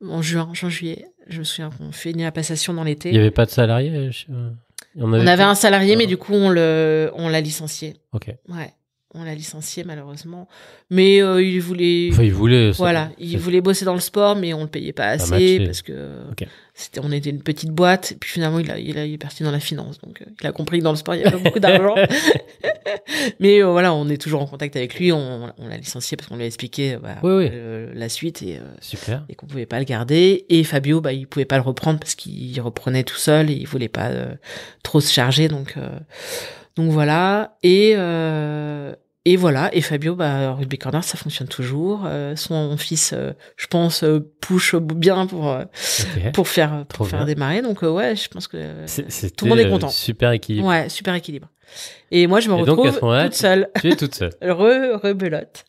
en juin juillet. Je me souviens qu'on fait la passation dans l'été. Il y avait pas de salariés. On avait un salarié, mais du coup on l'a licencié. Ok. Ouais. On l'a licencié malheureusement, mais il voulait. Enfin, il voulait. Il voulait bosser dans le sport, mais on le payait pas assez parce que on était une petite boîte. Et puis finalement, il est parti dans la finance, donc il a compris que dans le sport il y avait beaucoup d'argent. Mais voilà, on est toujours en contact avec lui. On l'a licencié parce qu'on lui a expliqué la suite super. Et qu'on pouvait pas le garder. Et Fabio, il pouvait pas le reprendre parce qu'il reprenait tout seul et il voulait pas trop se charger, donc voilà. Et voilà. Et Fabio, Rugby Corner, ça fonctionne toujours. Son fils, je pense, push bien pour faire démarrer. Donc ouais, je pense que tout le monde est content. Super équilibre. Ouais, super équilibre. Et moi, je me retrouve toute seule. Tu es toute seule. Rebelote.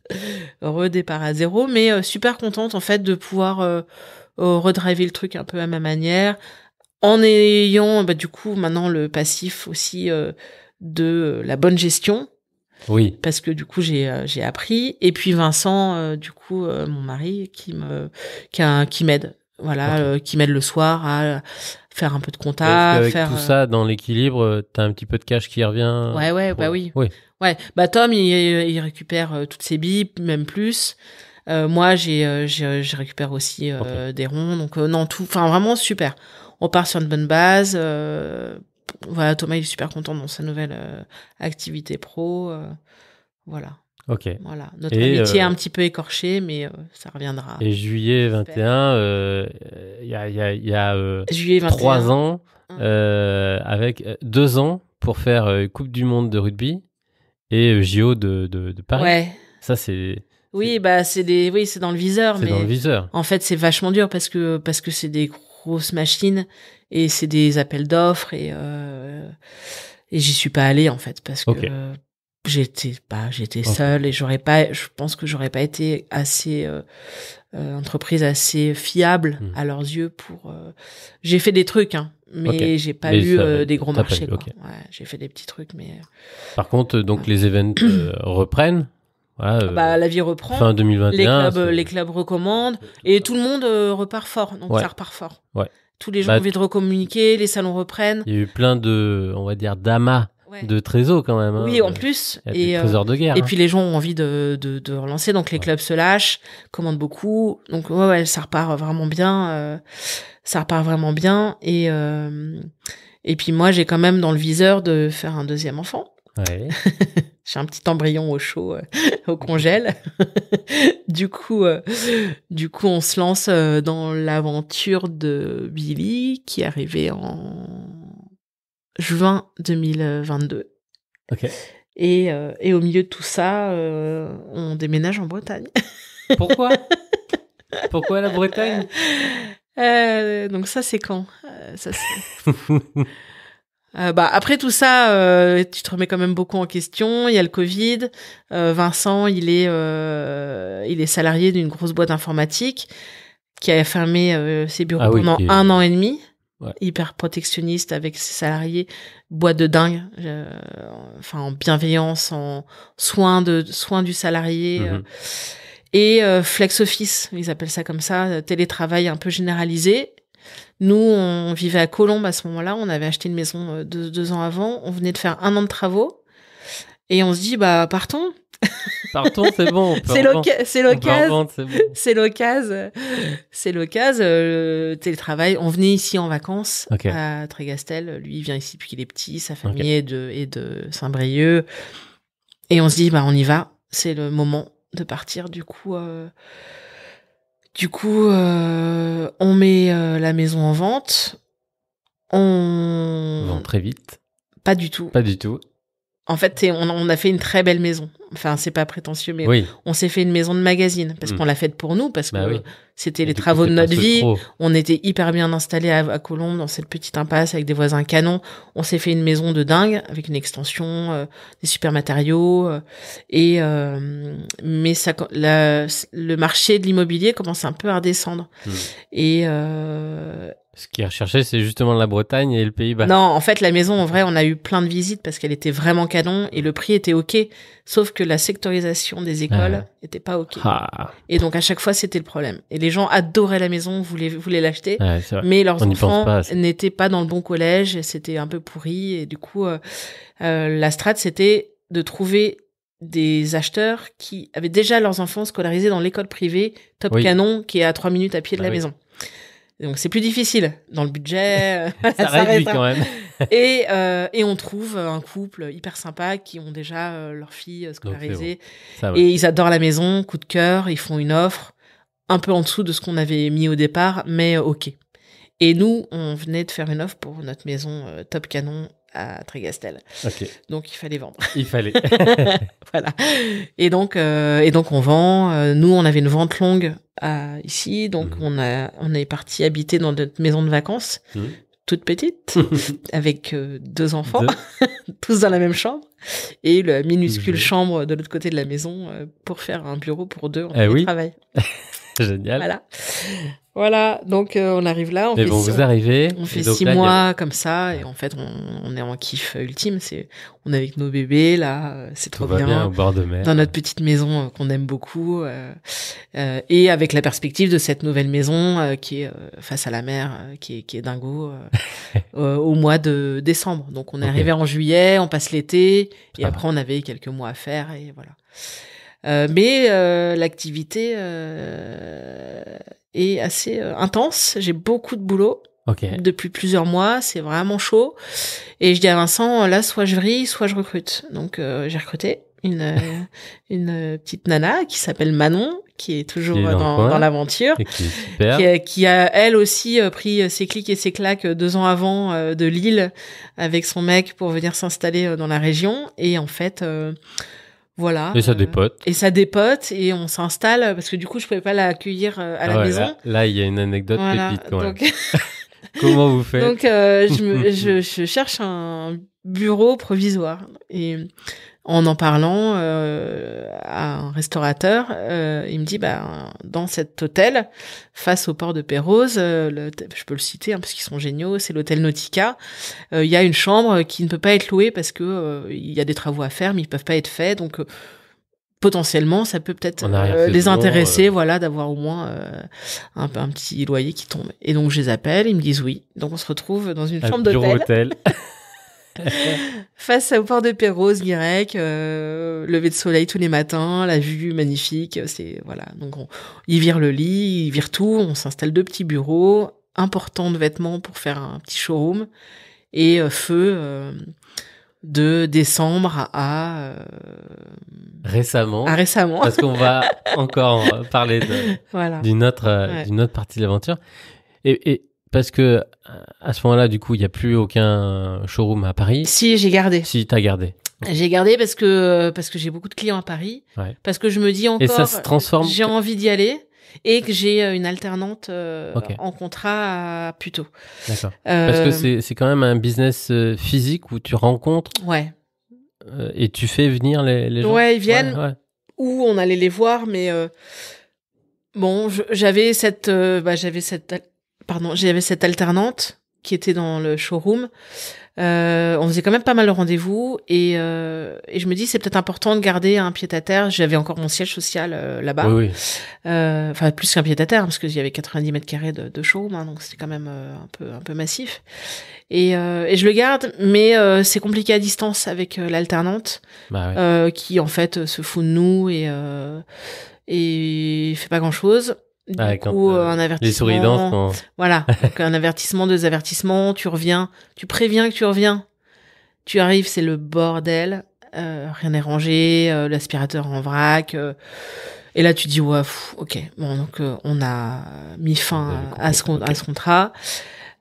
Redépart à zéro, mais super contente en fait de pouvoir redriver le truc un peu à ma manière, en ayant du coup maintenant le passif aussi de la bonne gestion. Oui. Parce que du coup j'ai appris, et puis Vincent du coup mon mari qui m'aide, voilà, qui m'aide le soir à faire un peu de compta, avec tout ça dans l'équilibre, t'as un petit peu de cash qui revient. Oui. Ouais, Tom il récupère toutes ses billes, même plus. Moi je récupère aussi des ronds, donc non, tout, enfin vraiment super. On part sur une bonne base. Voilà, Thomas il est super content dans sa nouvelle activité pro. Voilà. Ok. Voilà. Notre amitié est un petit peu écorchée, mais ça reviendra. Et juillet 21, il y a juillet 21, 3 ans, avec 2 ans pour faire Coupe du Monde de rugby et JO de Paris. Ouais. Ça, c'est... Oui, c'est dans le viseur. C'est dans le viseur. En fait, c'est vachement dur parce que c'est des grosses machines et c'est des appels d'offres et j'y suis pas allée en fait parce que j'étais seule et je pense que j'aurais pas été assez entreprise assez fiable à leurs yeux pour j'ai fait des trucs mais j'ai pas eu des gros marchés quoi. Ouais, j'ai fait des petits trucs mais par contre donc les events reprennent. Voilà, la vie reprend. Fin 2021. Les clubs recommandent et tout le monde repart fort. Donc ça repart fort. Ouais. Tous les gens ont envie de recommuniquer, les salons reprennent. Il y a eu plein de, on va dire, d'amas de trésors quand même. Oui, en plus. Il y a des trésors de guerre. Et puis les gens ont envie de relancer, donc les clubs se lâchent, commandent beaucoup. Donc ça repart vraiment bien. Et puis moi, j'ai quand même dans le viseur de faire un deuxième enfant. Ouais. J'ai un petit embryon au chaud, au congèle. Du coup, on se lance dans l'aventure de Billy, qui est arrivée en juin 2022. Ok. Et au milieu de tout ça, on déménage en Bretagne. Pourquoi la Bretagne? Donc ça, c'est quand après tout ça, tu te remets quand même beaucoup en question. Il y a le Covid. Vincent, il est salarié d'une grosse boîte informatique qui a fermé ses bureaux pendant 1 an et demi. Ouais. Hyper protectionniste avec ses salariés, boîte de dingue, en bienveillance, en soin du salarié. Et flex office, ils appellent ça comme ça, télétravail un peu généralisé. Nous, on vivait à Colombes à ce moment-là, on avait acheté une maison 2 ans avant, on venait de faire 1 an de travaux, et on se dit, partons. Partons, c'est bon. C'est l'occasion. Télétravail. On venait ici en vacances à Trégastel. Lui, il vient ici depuis qu'il est petit, sa famille est de Saint-Brieuc. Et on se dit, on y va. C'est le moment de partir. Du coup, on met la maison en vente. On vend très vite. Pas du tout. En fait, on a fait une très belle maison. Enfin, c'est pas prétentieux, mais on s'est fait une maison de magazine parce qu'on l'a faite pour nous, parce que c'était les travaux de notre vie. On était hyper bien installés à Colombes, dans cette petite impasse avec des voisins canons. On s'est fait une maison de dingue avec une extension, des super matériaux. Mais le marché de l'immobilier commence un peu à redescendre. Et Ce qui est recherché, c'est justement la Bretagne et le Pays-Bas. Non, en fait, la maison, en vrai, on a eu plein de visites parce qu'elle était vraiment canon et le prix était OK. Sauf que la sectorisation des écoles était pas OK. Et donc, à chaque fois, c'était le problème. Et les gens adoraient la maison, voulaient l'acheter. Mais leurs enfants n'étaient pas dans le bon collège. C'était un peu pourri. Et du coup, la strat, c'était de trouver des acheteurs qui avaient déjà leurs enfants scolarisés dans l'école privée Top Canon, qui est à 3 minutes à pied de la maison. Donc c'est plus difficile dans le budget. Ça réduit quand même. Et on trouve un couple hyper sympa qui ont déjà leur fille scolarisée. Bon. Et ils adorent la maison, coup de cœur, ils font une offre un peu en dessous de ce qu'on avait mis au départ, mais OK. Et nous, on venait de faire une offre pour notre maison Top Canon à Trégastel. Okay. Donc il fallait vendre. Il fallait. Voilà. Et donc on vend. Nous, on avait une vente longue ici, donc on est parti habiter dans notre maison de vacances, toute petite, avec 2 enfants, tous dans la même chambre, et la minuscule chambre de l'autre côté de la maison pour faire un bureau pour 2 en télétravail. Génial. Voilà, donc on arrive là. Vous arrivez. On fait 6 mois comme ça, et en fait, on est en kiff ultime. On est avec nos bébés là, c'est trop bien. Au bord de mer. Dans notre petite maison qu'on aime beaucoup, et avec la perspective de cette nouvelle maison qui est face à la mer, qui est dingo, au mois de décembre. Donc on est arrivé en juillet, on passe l'été, et après on avait quelques mois à faire, et voilà. Mais l'activité est assez intense. J'ai beaucoup de boulot depuis plusieurs mois. C'est vraiment chaud. Et je dis à Vincent, là, soit je vrille, soit je recrute. Donc, j'ai recruté une petite nana qui s'appelle Manon, qui est toujours dans l'aventure, qui a elle aussi pris ses clics et ses claques 2 ans avant de Lille avec son mec pour venir s'installer dans la région. Et en fait... voilà. Et ça dépote. Et on s'installe parce que du coup, je pouvais pas l'accueillir à la maison. Là, il y a une anecdote pépite quand même. Comment vous faites? Donc, je cherche un bureau provisoire et en parlant à un restaurateur, il me dit dans cet hôtel face au port de Pérouse, je peux le citer parce qu'ils sont géniaux, c'est l'hôtel Nautica. Il y a une chambre qui ne peut pas être louée parce que il y a des travaux à faire, mais ils peuvent pas être faits. Donc potentiellement, ça peut peut-être les intéresser, voilà, d'avoir au moins un petit loyer qui tombe. Et donc je les appelle, ils me disent oui. Donc on se retrouve dans une chambre d'hôtel. Face au port de Pérouse, Guirec, lever de soleil tous les matins, la vue magnifique, voilà. Donc ils virent le lit, ils virent tout, on s'installe 2 petits bureaux, importants de vêtements pour faire un petit showroom, et feu de décembre à récemment. Récemment. Parce qu'on va encore parler d'une autre partie de l'aventure. Et parce que à ce moment-là, du coup, il n'y a plus aucun showroom à Paris. Si, j'ai gardé. Si, t'as gardé. J'ai gardé parce que j'ai beaucoup de clients à Paris. Parce que je me dis encore, et ça se transforme. J'ai envie d'y aller et que j'ai une alternante en contrat plus tôt. D'accord. Parce que c'est quand même un business physique où tu rencontres. Ouais. Et tu fais venir les gens. Ouais, ils viennent. Ouais. Ou on allait les voir, mais bon, j'avais cette alternante qui était dans le showroom. On faisait quand même pas mal de rendez-vous et je me dis c'est peut-être important de garder un pied-à-terre. J'avais encore mon siège social là-bas. Oui. Enfin plus qu'un pied-à-terre parce qu'il y avait 90 mètres carrés de showroom, hein, donc c'était quand même un peu massif. Et je le garde, mais c'est compliqué à distance avec l'alternante qui en fait se fout de nous et fait pas grand-chose. Du coup, un avertissement. Les souris dansent. Voilà. Donc, un avertissement, 2 avertissements, tu reviens, tu préviens que tu reviens. Tu arrives, c'est le bordel. Rien n'est rangé, l'aspirateur en vrac. Et là, tu dis, ouais, ok. Bon, donc, on a mis fin à ce contrat.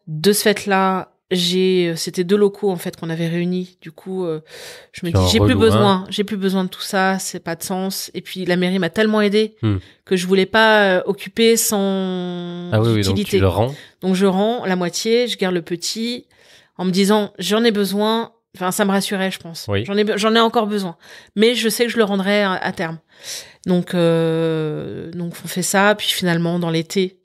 De ce fait-là, c'était 2 locaux en fait qu'on avait réunis. Du coup, je me dis j'ai plus besoin de tout ça, c'est pas de sens. Et puis la mairie m'a tellement aidé que je voulais pas occuper sans utilité. Donc tu le rends. Donc je rends la moitié, je garde le petit en me disant j'en ai besoin. Enfin, ça me rassurait, je pense. Oui. J'en ai encore besoin, mais je sais que je le rendrai à terme. Donc on fait ça. Puis finalement dans l'été,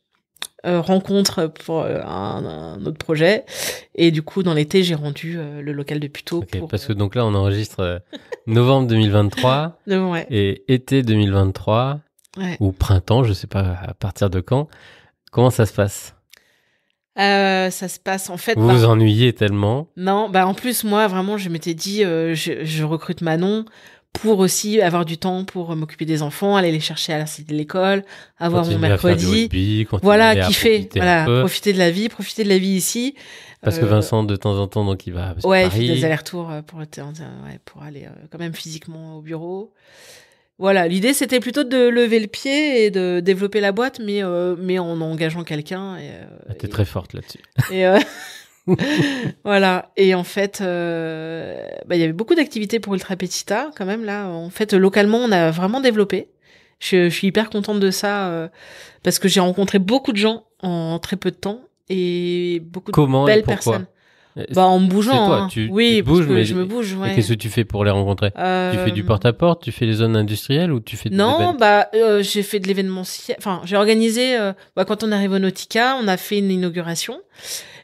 rencontre pour un autre projet. Et du coup, dans l'été, j'ai rendu le local de Puteaux. Okay, parce que donc là, on enregistre novembre 2023 ouais. et été 2023 ou printemps, je sais pas à partir de quand. Comment ça se passe? Ça se passe en fait. Vous vous ennuyez tellement? Non, en plus moi vraiment, je m'étais dit, je recrute Manon pour aussi avoir du temps pour m'occuper des enfants, aller les chercher à la sortie de l'école, avoir mon mercredi, rugby, voilà, kiffer, profiter de la vie ici. Parce que Vincent de temps en temps donc il va sur Paris. Il fait des allers-retours pour aller quand même physiquement au bureau. Voilà, l'idée c'était plutôt de lever le pied et de développer la boîte, mais en engageant quelqu'un. T'es très forte là-dessus. Et voilà. Et en fait, il y avait beaucoup d'activités pour Ultra Petita quand même là. En fait, localement, on a vraiment développé. Je suis hyper contente de ça parce que j'ai rencontré beaucoup de gens en très peu de temps et beaucoup de belles personnes. En me bougeant. C'est toi, tu te bouges, mais je me bouge. Ouais. Et qu'est-ce que tu fais pour les rencontrer? Tu fais du porte-à-porte, tu fais les zones industrielles ou tu fais des Non, j'ai fait de l'événementiel. Enfin, j'ai organisé. Quand on arrive au Nautica, on a fait une inauguration.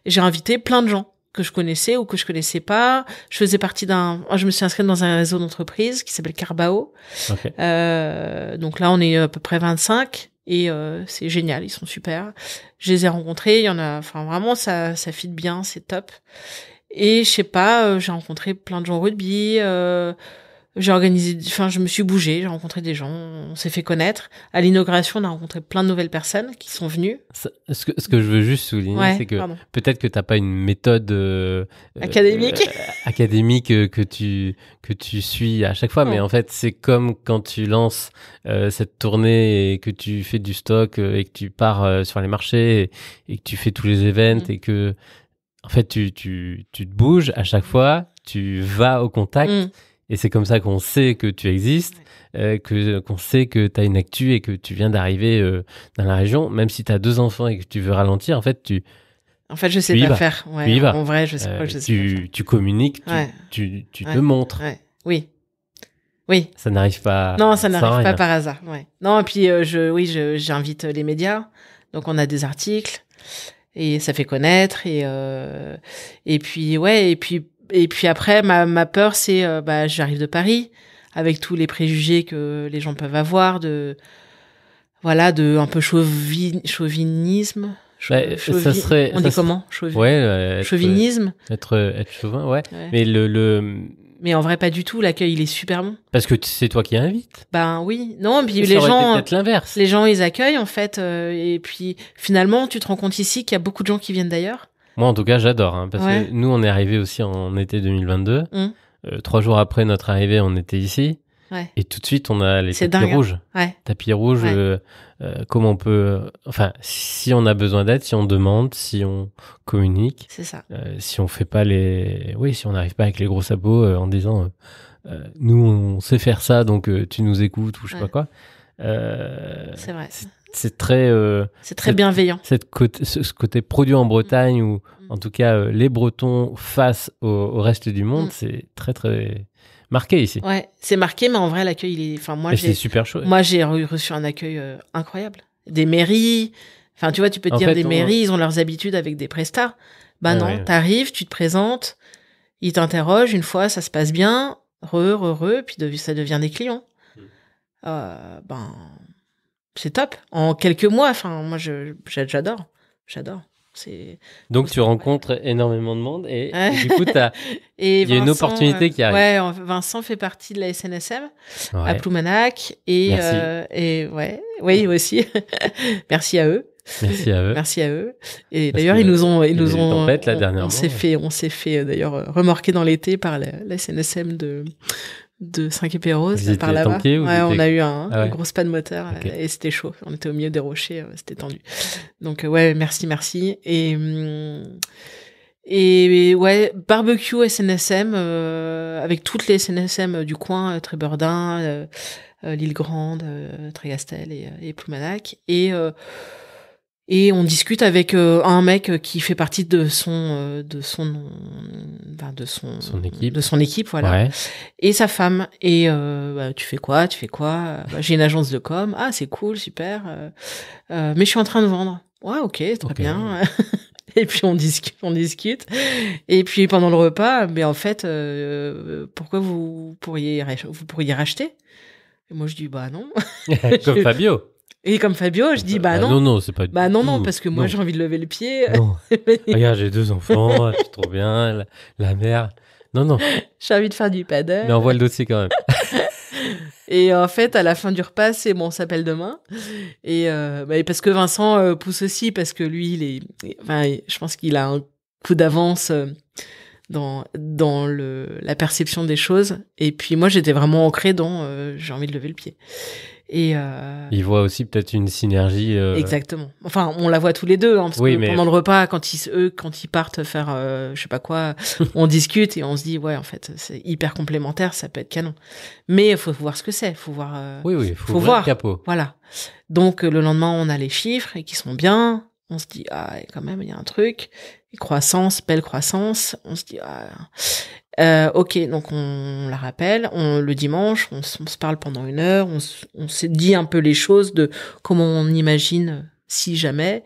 J'ai invité plein de gens que je connaissais ou que je connaissais pas. Je faisais partie je me suis inscrite dans un réseau d'entreprise qui s'appelle Carbao. Okay. Donc là, on est à peu près 25. Et c'est génial, ils sont super. Je les ai rencontrés, il y en a, enfin vraiment ça fit bien, c'est top. Et je sais pas, j'ai rencontré plein de gens au rugby, j'ai organisé, enfin je me suis bougée, j'ai rencontré des gens, on s'est fait connaître. À l'inauguration, on a rencontré plein de nouvelles personnes qui sont venues. Ce que je veux juste souligner, c'est que peut-être que t'as pas une méthode académique que tu suis à chaque fois, mais en fait c'est comme quand tu lances cette tournée et que tu fais du stock et que tu pars sur les marchés et que tu fais tous les events et que en fait tu te bouges à chaque fois, tu vas au contact. Et c'est comme ça qu'on sait que tu existes, qu'on sait que tu as une actu et que tu viens d'arriver dans la région. Même si tu as 2 enfants et que tu veux ralentir, en fait, je sais pas faire. Ouais, tu y vas. En vrai, je sais pas. Tu communiques, tu te montres. Ouais. Oui. Ça n'arrive pas. Non, ça n'arrive pas par hasard. Ouais. Non, et puis j'invite les médias. Donc on a des articles et ça fait connaître et puis après, ma peur, c'est, j'arrive de Paris, avec tous les préjugés que les gens peuvent avoir de un peu chauvinisme. Ça serait, on dit comment? Chauvinisme. Être chauvin, ouais. Mais en vrai, pas du tout. L'accueil, il est super bon. Parce que c'est toi qui invites. Oui. Non, puis les gens. Peut-être l'inverse. Les gens, ils accueillent, en fait. Et puis, finalement, tu te rends compte ici qu'il y a beaucoup de gens qui viennent d'ailleurs. Moi, en tout cas, j'adore, parce que nous, on est arrivés aussi en été 2022. 3 jours après notre arrivée, on était ici. Et tout de suite, on a les tapis rouges. Tapis rouges, comment on peut... Enfin, si on a besoin d'aide, si on demande, si on communique. C'est ça. Si on fait pas si on n'arrive pas avec les gros sabots en disant nous, on sait faire ça, donc tu nous écoutes ou je sais pas quoi. C'est vrai. C'est très bienveillant. Ce côté produit en Bretagne ou en tout cas les Bretons face au reste du monde, c'est très très marqué ici. Ouais, c'est marqué, mais en vrai l'accueil il est. Enfin c'est super chaud. Moi j'ai reçu un accueil incroyable. Des mairies. Enfin tu vois, tu peux te dire des mairies, ils ont leurs habitudes avec des prestats. Non, t'arrives, tu te présentes, ils t'interrogent une fois, ça se passe bien, puis ça devient des clients. C'est top. En quelques mois, enfin, moi, j'adore. Donc, tu rencontres énormément de monde et du coup, il y a une opportunité qui arrive. Ouais, Vincent fait partie de la SNSM à Ploumanac et oui aussi. Merci à eux. Merci à eux. Et d'ailleurs, ils nous ont tempêtes, là, dernièrement. On s'est fait d'ailleurs remorquer dans l'été par la SNSM de Saint-Quay-Rose par là-bas. On a eu un gros span moteur et c'était chaud. On était au milieu des rochers, c'était tendu. Donc merci. Et barbecue SNSM avec toutes les SNSM du coin, Trébeurdin, l'Île Grande, Trégastel et Ploumanac et on discute avec un mec qui fait partie de son équipe, voilà. Et sa femme. Et tu fais quoi? J'ai une agence de com. Ah, c'est cool, super. Mais je suis en train de vendre. Ouais, ok, très Ok. bien. Et puis on discute. Et puis pendant le repas, mais en fait, pourquoi vous pourriez racheter? Et moi je dis bah non. Comme Fabio. Et comme Fabio, je dis bah non. Non, c'est pas du Bah non, tout. parce que moi Non. j'ai envie de lever le pied. Non. Regarde, j'ai 2 enfants, c'est trop bien, la mère. Non. J'ai envie de faire du paddle. Mais envoie le dossier quand même. Et en fait, à la fin du repas, c'est bon, on s'appelle demain. Et parce que Vincent pousse aussi, parce que lui, je pense qu'il a un coup d'avance dans la perception des choses. Et puis moi, j'étais vraiment ancrée dans j'ai envie de lever le pied. Et Il voit aussi peut-être une synergie. exactement. Enfin, on la voit tous les deux, hein, parce Oui, que mais- pendant le repas, quand ils partent faire, je sais pas quoi, on discute et on se dit, ouais, en fait, c'est hyper complémentaire, ça peut être canon. Mais il faut voir ce que c'est, faut voir. Oui, faut faut voir voir. le capot. Voilà. Donc le lendemain, on a les chiffres et qui sont bien. On se dit ah quand même il y a un truc. Croissance, belle croissance. On se dit ok, donc on la rappelle. Le dimanche, on se parle pendant 1 heure. On s'est dit un peu les choses de comment on imagine si jamais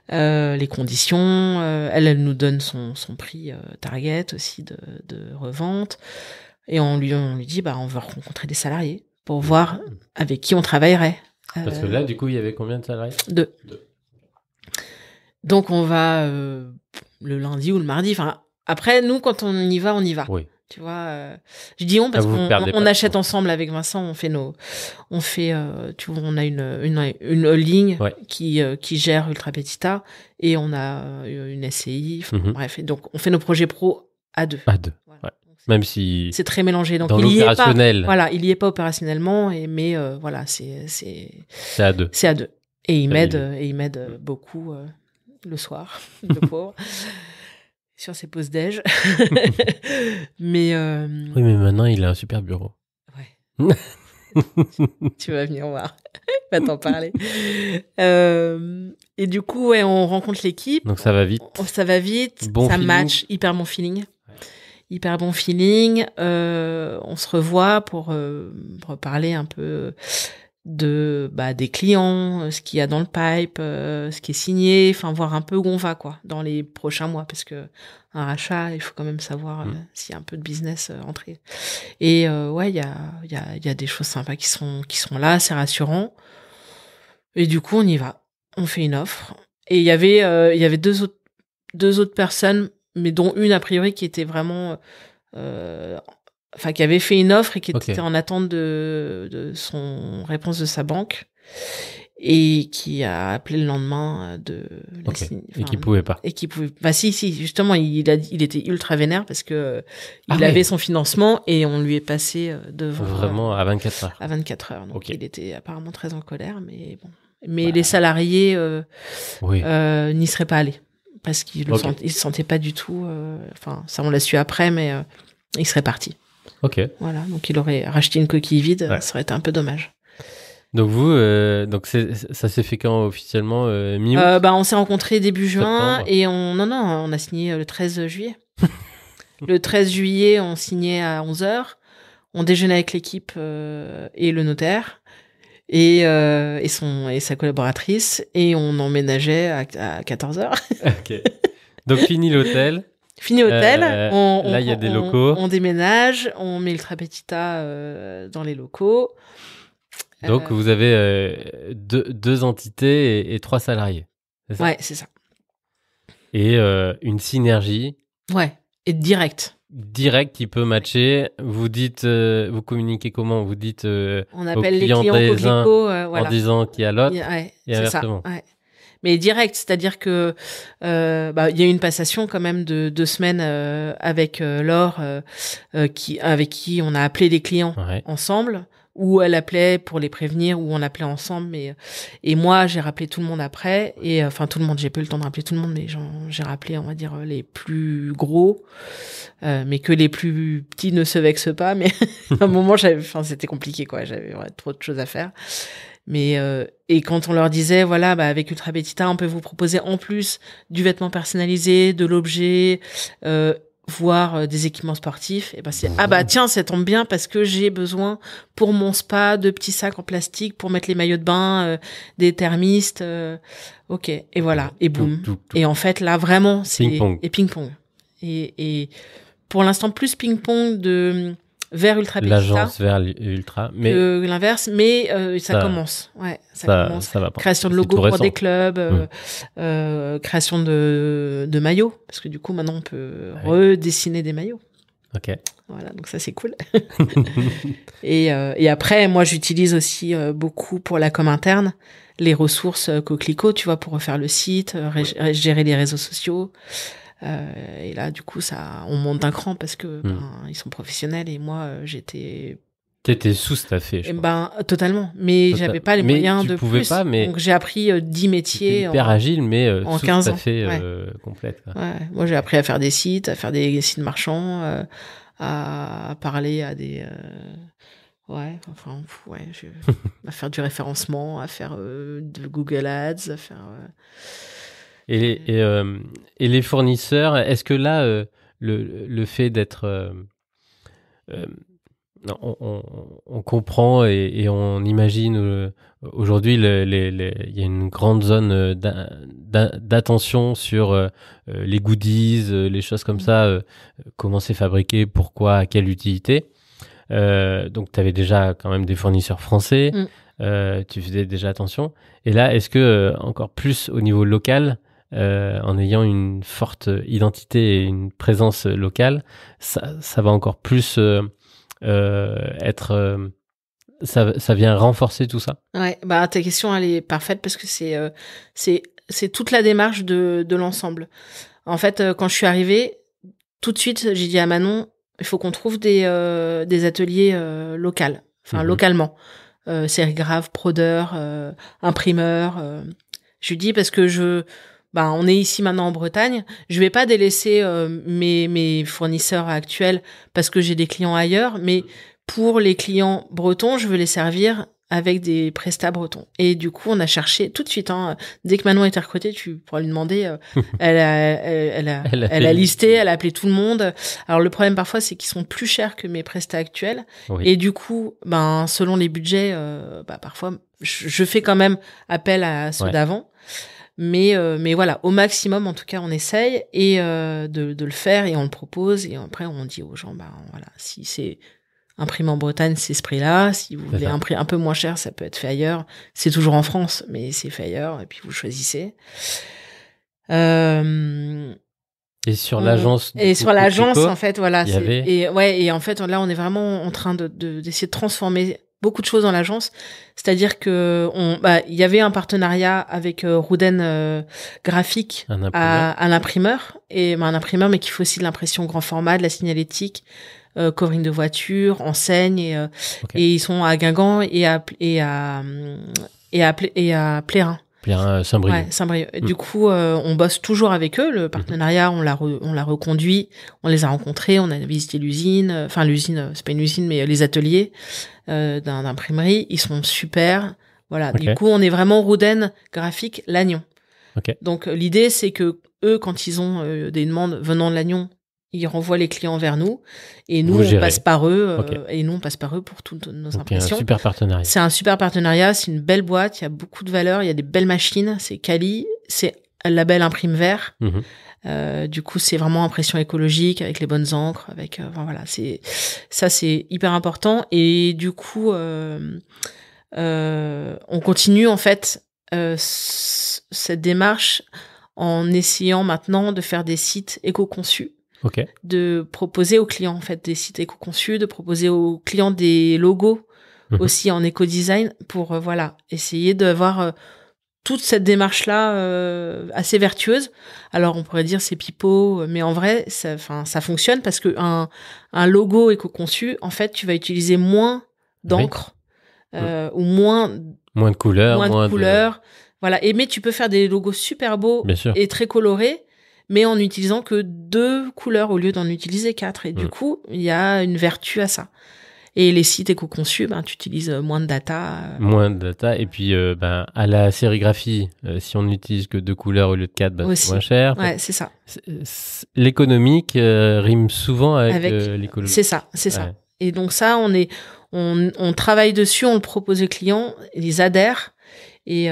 les conditions. Elle nous donne son prix target aussi de revente. Et on lui dit on veut rencontrer des salariés pour voir avec qui on travaillerait. Parce que là, du coup, il y avait combien de salariés? 2. Donc on va le lundi ou le mardi. Enfin, après, nous, quand on y va, on y va. Oui. Tu vois, je dis on parce qu'on achète ensemble avec Vincent. On a une holding qui gère Ultra Petita et on a une SCI. Bref, et donc on fait nos projets pro à 2. À 2. Voilà. Ouais. Même si c'est très mélangé. Donc dans l'opérationnel. Il y est pas opérationnellement, mais voilà, c'est à 2. C'est à 2. Et il m'aide beaucoup le soir, le pauvre. Sur ses pauses déj. Mais oui, mais maintenant il a un super bureau. Ouais. Tu vas venir voir. Il va t'en parler. Et du coup, on rencontre l'équipe. Donc ça va vite. Ça va vite. Bon ça feeling. match. Hyper bon feeling. Ouais. Hyper bon feeling. On se revoit pour parler un peu des clients, ce qu'il y a dans le pipe, ce qui est signé, enfin voir un peu où on va quoi dans les prochains mois, parce que un rachat, il faut quand même savoir s'il y a un peu de business entré. Et il y a des choses sympas qui sont là, c'est rassurant. Et du coup on y va, on fait une offre. Et il y avait deux autres personnes, mais dont une a priori qui était vraiment qui avait fait une offre et qui était en attente de son réponse de sa banque et qui a appelé le lendemain et qui pouvait pas. Et qui pouvait. Si, justement, il était ultra vénère parce que il avait son financement et on lui est passé devant. Vraiment à 24 heures. À 24 heures. Donc il était apparemment très en colère, mais bon. Mais les salariés n'y seraient pas allés parce qu'ils se sentaient pas du tout. Ça on l'a su après, mais ils seraient partis. Ok. Voilà, donc il aurait racheté une coquille vide, ça aurait été un peu dommage. Donc vous, ça s'est fait quand officiellement mi-août on s'est rencontrés début juin septembre. Et on a signé le 13 juillet. Le 13 juillet, on signait à 11h. On déjeunait avec l'équipe et le notaire et sa collaboratrice et on emménageait à 14h. Ok. Donc fini l'hôtel. Fini hôtel, là il y a des locaux. On déménage, on met Ultra Petita dans les locaux. Donc vous avez deux entités et 3 salariés. C'est ça? Ouais, c'est ça. Et une synergie. Ouais, et direct qui peut matcher. Vous dites, vous communiquez comment? Vous dites on appelle les clients coquelicots en disant qu'il y a l'autre et inversement. Ça, ouais. Mais direct, c'est-à-dire que il y a eu une passation quand même de 2 semaines avec Laure avec qui on a appelé les clients ensemble, où elle appelait pour les prévenir, où on appelait ensemble, et moi j'ai rappelé tout le monde après, et tout le monde, j'ai pas eu le temps de rappeler tout le monde, mais j'ai rappelé on va dire les plus gros, mais que les plus petits ne se vexent pas, mais à un moment c'était compliqué quoi, j'avais trop de choses à faire. Mais et quand on leur disait avec Ultra Petita on peut vous proposer en plus du vêtement personnalisé, de l'objet, voir des équipements sportifs, et ben c'est tiens, ça tombe bien parce que j'ai besoin pour mon spa de petits sacs en plastique pour mettre les maillots de bain, des thermistes, ok, et voilà, et boum. Tout. Et en fait là vraiment c'est Ping-pong. et ping-pong. Et pour l'instant plus ping-pong de vers Ultra Pépita L'agence vers Ultra, mais que l'inverse, mais ça commence. Ouais, ça commence. Ça va pas. Création de logos pour des clubs, création de maillots, parce que du coup maintenant on peut redessiner des maillots. Ok. Voilà, donc ça c'est cool. Et après, moi j'utilise aussi beaucoup pour la com interne les ressources Coquelicot, tu vois, pour refaire le site, gérer les réseaux sociaux. Et là, du coup, on monte d'un cran parce que ils sont professionnels et moi, T'étais sous-staffé, je pense. Totalement. Mais j'avais pas les moyens de plus. Pas, mais donc j'ai appris 10 métiers. Hyper agile, mais en 15 ans. Complète. Quoi. Ouais. Moi, j'ai appris à faire des sites marchands, à parler à des. À faire du référencement, à faire de Google Ads, à faire. Et les fournisseurs, est-ce que là, le fait d'être... on comprend et on imagine aujourd'hui, il y a une grande zone d'attention sur les goodies, les choses comme ça, comment c'est fabriqué, pourquoi, à quelle utilité. Donc, tu avais déjà quand même des fournisseurs français, tu faisais déjà attention. Et là, est-ce que encore plus au niveau local, en ayant une forte identité et une présence locale, ça va encore plus être... ça vient renforcer tout ça. Ouais, ta question, elle est parfaite parce que c'est toute la démarche de l'ensemble. En fait, quand je suis arrivée, tout de suite, j'ai dit à Manon, il faut qu'on trouve des ateliers localement. Sérigraphe, brodeur, imprimeur. Je lui dis parce que on est ici maintenant en Bretagne. Je vais pas délaisser mes fournisseurs actuels parce que j'ai des clients ailleurs, mais pour les clients bretons, je veux les servir avec des prestats bretons. Et du coup, on a cherché tout de suite. Dès que Manon était recrutée, tu pourras lui demander. Elle a listé, elle a appelé tout le monde. Alors le problème parfois, c'est qu'ils sont plus chers que mes prestats actuels. Oui. Et du coup, selon les budgets, parfois, je fais quand même appel à ceux d'avant. Mais voilà, au maximum, en tout cas, on essaye et de le faire et on le propose. Et après, on dit aux gens, voilà, si c'est imprimé en Bretagne, c'est ce prix-là. Si vous voulez un prix un peu moins cher, ça peut être fait ailleurs. C'est toujours en France, mais c'est fait ailleurs. Et puis, vous choisissez. Et sur l'agence. Et sur l'agence, en fait, voilà. Et en fait, là, on est vraiment en train d'essayer de transformer beaucoup de choses dans l'agence. C'est-à-dire que il y avait un partenariat avec Rouden Graphique à l'imprimeur. Et un imprimeur, mais qui fait aussi de l'impression grand format, de la signalétique. Covering de voiture, enseigne et ils sont à Guingamp et à Plérin. Plérin, Saint-Brieuc. Ouais, Saint-Brieuc. Du coup, on bosse toujours avec eux. Le partenariat, on l'a reconduit. On les a rencontrés. On a visité l'usine. Enfin, l'usine, c'est pas une usine, mais les ateliers d'imprimerie. Ils sont super. Voilà. Du coup, on est vraiment Rouden Graphique Lannion. Donc, l'idée, c'est que eux, quand ils ont des demandes venant de Lannion, ils renvoient les clients vers nous et nous on passe par eux pour toutes nos impressions. Un super partenariat. C'est un super partenariat, c'est une belle boîte, il y a beaucoup de valeur, il y a des belles machines, c'est quali, c'est le label Imprime Vert. Du coup, c'est vraiment impression écologique avec les bonnes encres, avec voilà, c'est hyper important et du coup on continue en fait cette démarche en essayant maintenant de faire des sites éco-conçus. De proposer aux clients en fait des sites éco-conçus, de proposer aux clients des logos aussi en éco-design pour essayer d'avoir toute cette démarche là assez vertueuse. Alors on pourrait dire c'est pipeau, mais en vrai ça fonctionne parce que un logo éco-conçu en fait tu vas utiliser moins d'encre ou moins de couleurs, voilà. Mais tu peux faire des logos super beaux et très colorés, mais en utilisant que 2 couleurs au lieu d'en utiliser 4. Et du coup, il y a une vertu à ça. Et les sites éco-conçus, tu utilises moins de data. Moins de data. Et puis, à la sérigraphie, si on n'utilise que 2 couleurs au lieu de 4, c'est moins cher. Ouais, c'est ça. L'économique rime souvent avec l'écologie. C'est ça. Et donc ça, on travaille dessus, on le propose aux clients, ils adhèrent. Et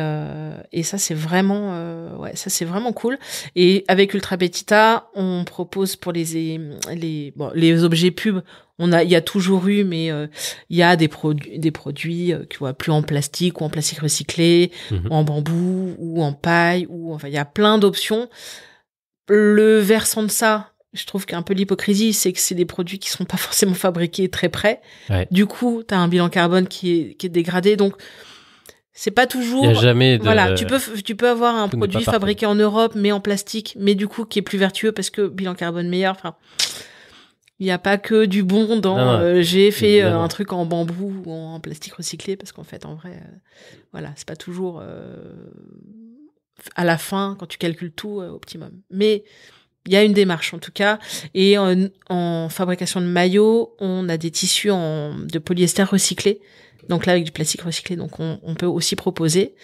ça c'est vraiment cool. Et avec Ultra Petita, on propose pour les objets pubs, il y a toujours eu, mais il y a des produits plus en plastique ou en plastique recyclé, ou en bambou ou en paille, il y a plein d'options. Le versant de ça, je trouve qu'un peu l'hypocrisie, c'est que c'est des produits qui sont pas forcément fabriqués très près. Ouais. Du coup, tu as un bilan carbone qui est dégradé, donc c'est pas toujours. Il y a jamais de. Voilà, tu peux avoir un produit fabriqué en Europe mais en plastique, mais du coup qui est plus vertueux parce que bilan carbone meilleur. Enfin, il y a pas que du bon dans. J'ai fait évidemment. un truc en bambou ou en plastique recyclé parce qu'en fait, en vrai, voilà, c'est pas toujours à la fin quand tu calcules tout optimum. Mais il y a une démarche en tout cas. Et en fabrication de maillots, on a des tissus de polyester recyclé. Donc là, avec du plastique recyclé, donc on peut aussi proposer.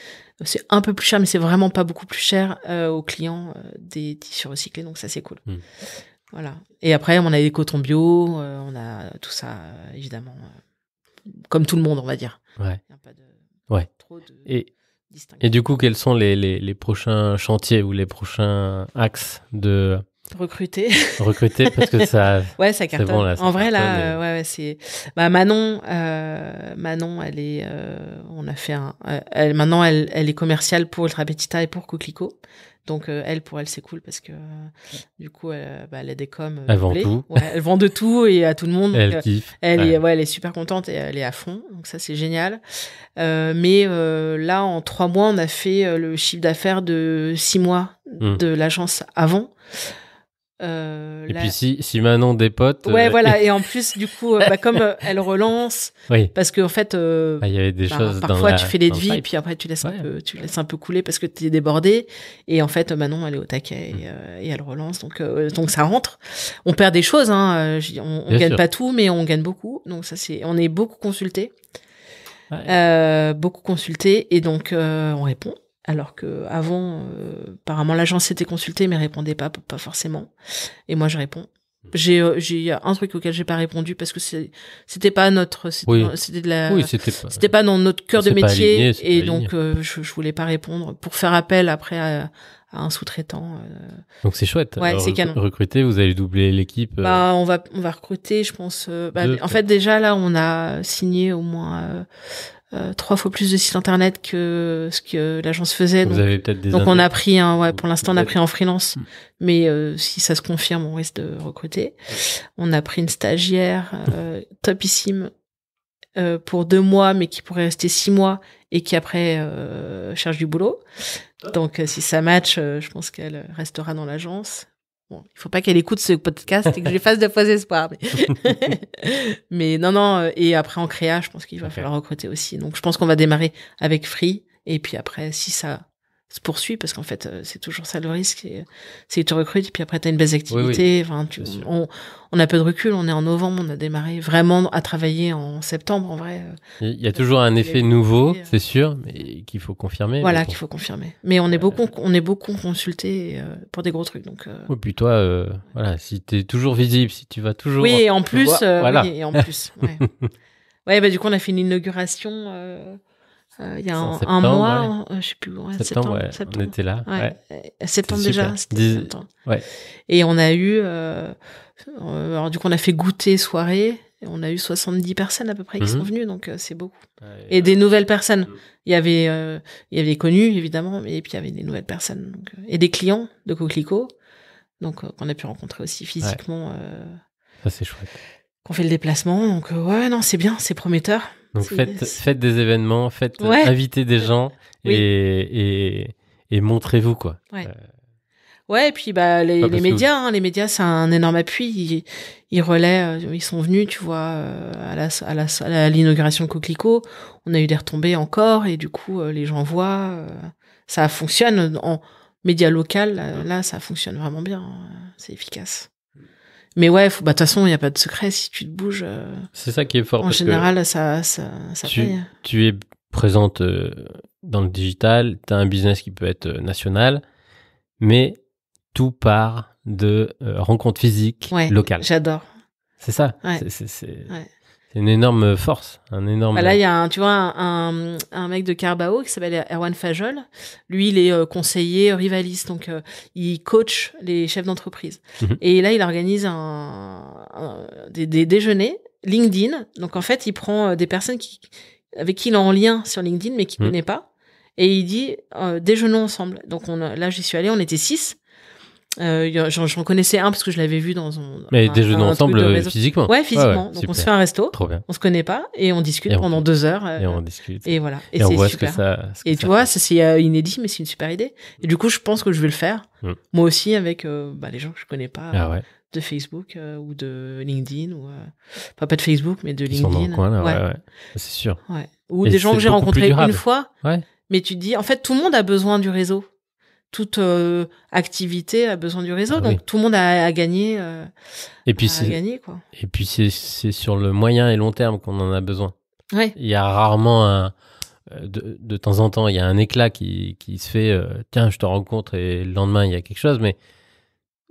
C'est un peu plus cher, mais c'est vraiment pas beaucoup plus cher aux clients des tissus recyclés. Donc ça, c'est cool. Voilà. Et après, on a des cotons bio, on a tout ça, évidemment, comme tout le monde, on va dire. Ouais. Il n'y a pas trop de distinction. Et du coup, quels sont les prochains chantiers ou les prochains axes de recruter parce que ça ça cartonne. Bon, là, en vrai là c'est Manon elle est on a fait maintenant elle est commerciale pour Ultra Petita et pour Coquelicot. Donc pour elle c'est cool parce que du coup elle a des coms. Elle vend tout. Ouais, elle vend de tout et à tout le monde. Elle kiffe. Elle est super contente et elle est à fond. Donc ça c'est génial. Mais là en 3 mois on a fait le chiffre d'affaires de 6 mois de l'agence avant. Et puis si Manon dépote. Ouais, voilà. Et en plus, du coup, comme elle relance, parce que en fait, il y avait des choses. Parfois, tu fais les devis, et puis après, tu laisses un peu couler parce que t'es débordé. Et en fait, Manon, elle est au taquet et elle relance, donc ça rentre. On perd des choses, hein. On gagne pas tout, mais on gagne beaucoup. Donc ça, on est beaucoup consulté, et donc on répond. Alors que avant, apparemment l'agence s'était consultée mais répondait pas forcément. Et moi je réponds. J'ai un truc auquel j'ai pas répondu parce que c'était pas notre, c'était pas dans notre cœur de métier et donc je voulais pas répondre pour faire appel après à un sous-traitant. Donc c'est chouette. Ouais, c'est canon. Recruter, vous allez doubler l'équipe. On va recruter, je pense. En fait déjà là on a signé au moins 3 fois plus de sites internet que ce que l'agence faisait. Vous avez peut-être des on a pris pour l'instant on a pris en freelance, mais si ça se confirme on risque de recruter. On a pris une stagiaire topissime pour 2 mois mais qui pourrait rester 6 mois et qui après cherche du boulot. Donc si ça match, je pense qu'elle restera dans l'agence. Bon, il faut pas qu'elle écoute ce podcast et que je lui fasse de faux espoirs. Mais non. Et après, en créa, je pense qu'il va falloir recruter aussi. Donc, je pense qu'on va démarrer avec Free. Et puis après, si ça se poursuit, parce qu'en fait, c'est toujours ça le risque, c'est que tu recrutes et puis après, tu as une baisse d'activité. Enfin, on a peu de recul. On est en novembre. On a démarré vraiment à travailler en septembre, en vrai. Il y a toujours un effet nouveau, c'est sûr, mais qu'il faut confirmer. Voilà, qu'il faut confirmer. Mais on est beaucoup consultés pour des gros trucs. Donc, Et puis toi, voilà, si tu es toujours visible, si tu vas toujours. Oui, et en plus, voilà. Oui, et en plus. Ouais, du coup, on a fait une inauguration. Il y a un mois, je sais plus, septembre. On était là. Septembre déjà, c'était septembre. Ouais. Et on a eu, alors du coup, on a fait goûter soirée, et on a eu 70 personnes à peu près qui sont venues, donc c'est beaucoup. Et des nouvelles personnes. Il y avait les connus, évidemment, et puis il y avait des nouvelles personnes. Donc, et des clients de Coquelicot, donc qu'on a pu rencontrer aussi physiquement. Ça, c'est chouette. Qu'on fait le déplacement, donc non, c'est bien, c'est prometteur. Donc faites des événements, invitez des gens et montrez-vous quoi. Ouais, et puis les médias, les médias c'est un énorme appui. Ils relaient, ils sont venus, tu vois, à l'inauguration de Coquelicot. On a eu des retombées encore et du coup les gens voient, ça fonctionne en média local. Là, ça fonctionne vraiment bien, c'est efficace. Mais ouais, de toute façon, il n'y a pas de secret. Si tu te bouges, c'est ça qui est fort. en général, ça paye. Tu es présente dans le digital, tu as un business qui peut être national, mais tout part de rencontres physiques locales. J'adore. C'est ça. Ouais. C'est une énorme force. Là, il y a un mec de Carbao qui s'appelle Erwan Fajol. Lui, il est conseiller rivaliste, donc il coach les chefs d'entreprise. Et là, il organise des déjeuners LinkedIn. Donc en fait, il prend des personnes avec qui il est en lien sur LinkedIn, mais qu'il connaît pas. Et il dit déjeunons ensemble. Donc là, j'y suis allée, on était 6. J'en connaissais un parce que je l'avais vu dans mais déjeuner ensemble physiquement. Ouais, physiquement. Donc super. On se fait un resto. Trop bien. On se connaît pas et on discute pendant 2 heures. Et on discute. Et voilà. Et on voit super. Et tu vois, ça c'est inédit, mais c'est une super idée. Et du coup, je pense que je vais le faire. Moi aussi avec les gens que je connais pas de Facebook ou de LinkedIn ou pas de Facebook mais de LinkedIn. Ils sont dans le coin là. Ouais. C'est sûr. Ouais. Ou des gens que j'ai rencontrés une fois. Ouais. Mais tu te dis, en fait, tout le monde a besoin du réseau. Toute activité a besoin du réseau, donc tout le monde a gagné. Et puis gagné, quoi. Et puis c'est sur le moyen et long terme qu'on en a besoin. Ouais. Il y a rarement de temps en temps, il y a un éclat qui se fait. Tiens, je te rencontre et le lendemain il y a quelque chose, mais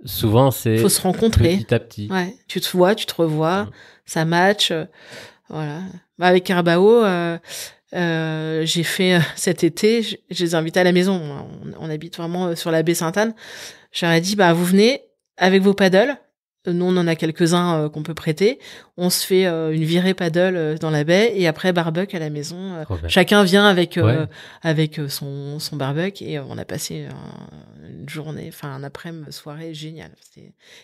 souvent c'est. Faut se rencontrer. Petit à petit. Ouais. Tu te vois, tu te revois, ça match. Voilà. Avec Carbao. J'ai fait cet été, je les ai invités à la maison. On habite vraiment sur la baie Sainte-Anne. J'aurais dit, vous venez avec vos paddles. Nous, on en a quelques-uns qu'on peut prêter. On se fait une virée paddle dans la baie et après barbecue à la maison. Chacun vient avec son barbecue et on a passé une journée, un après-midi, soirée géniale.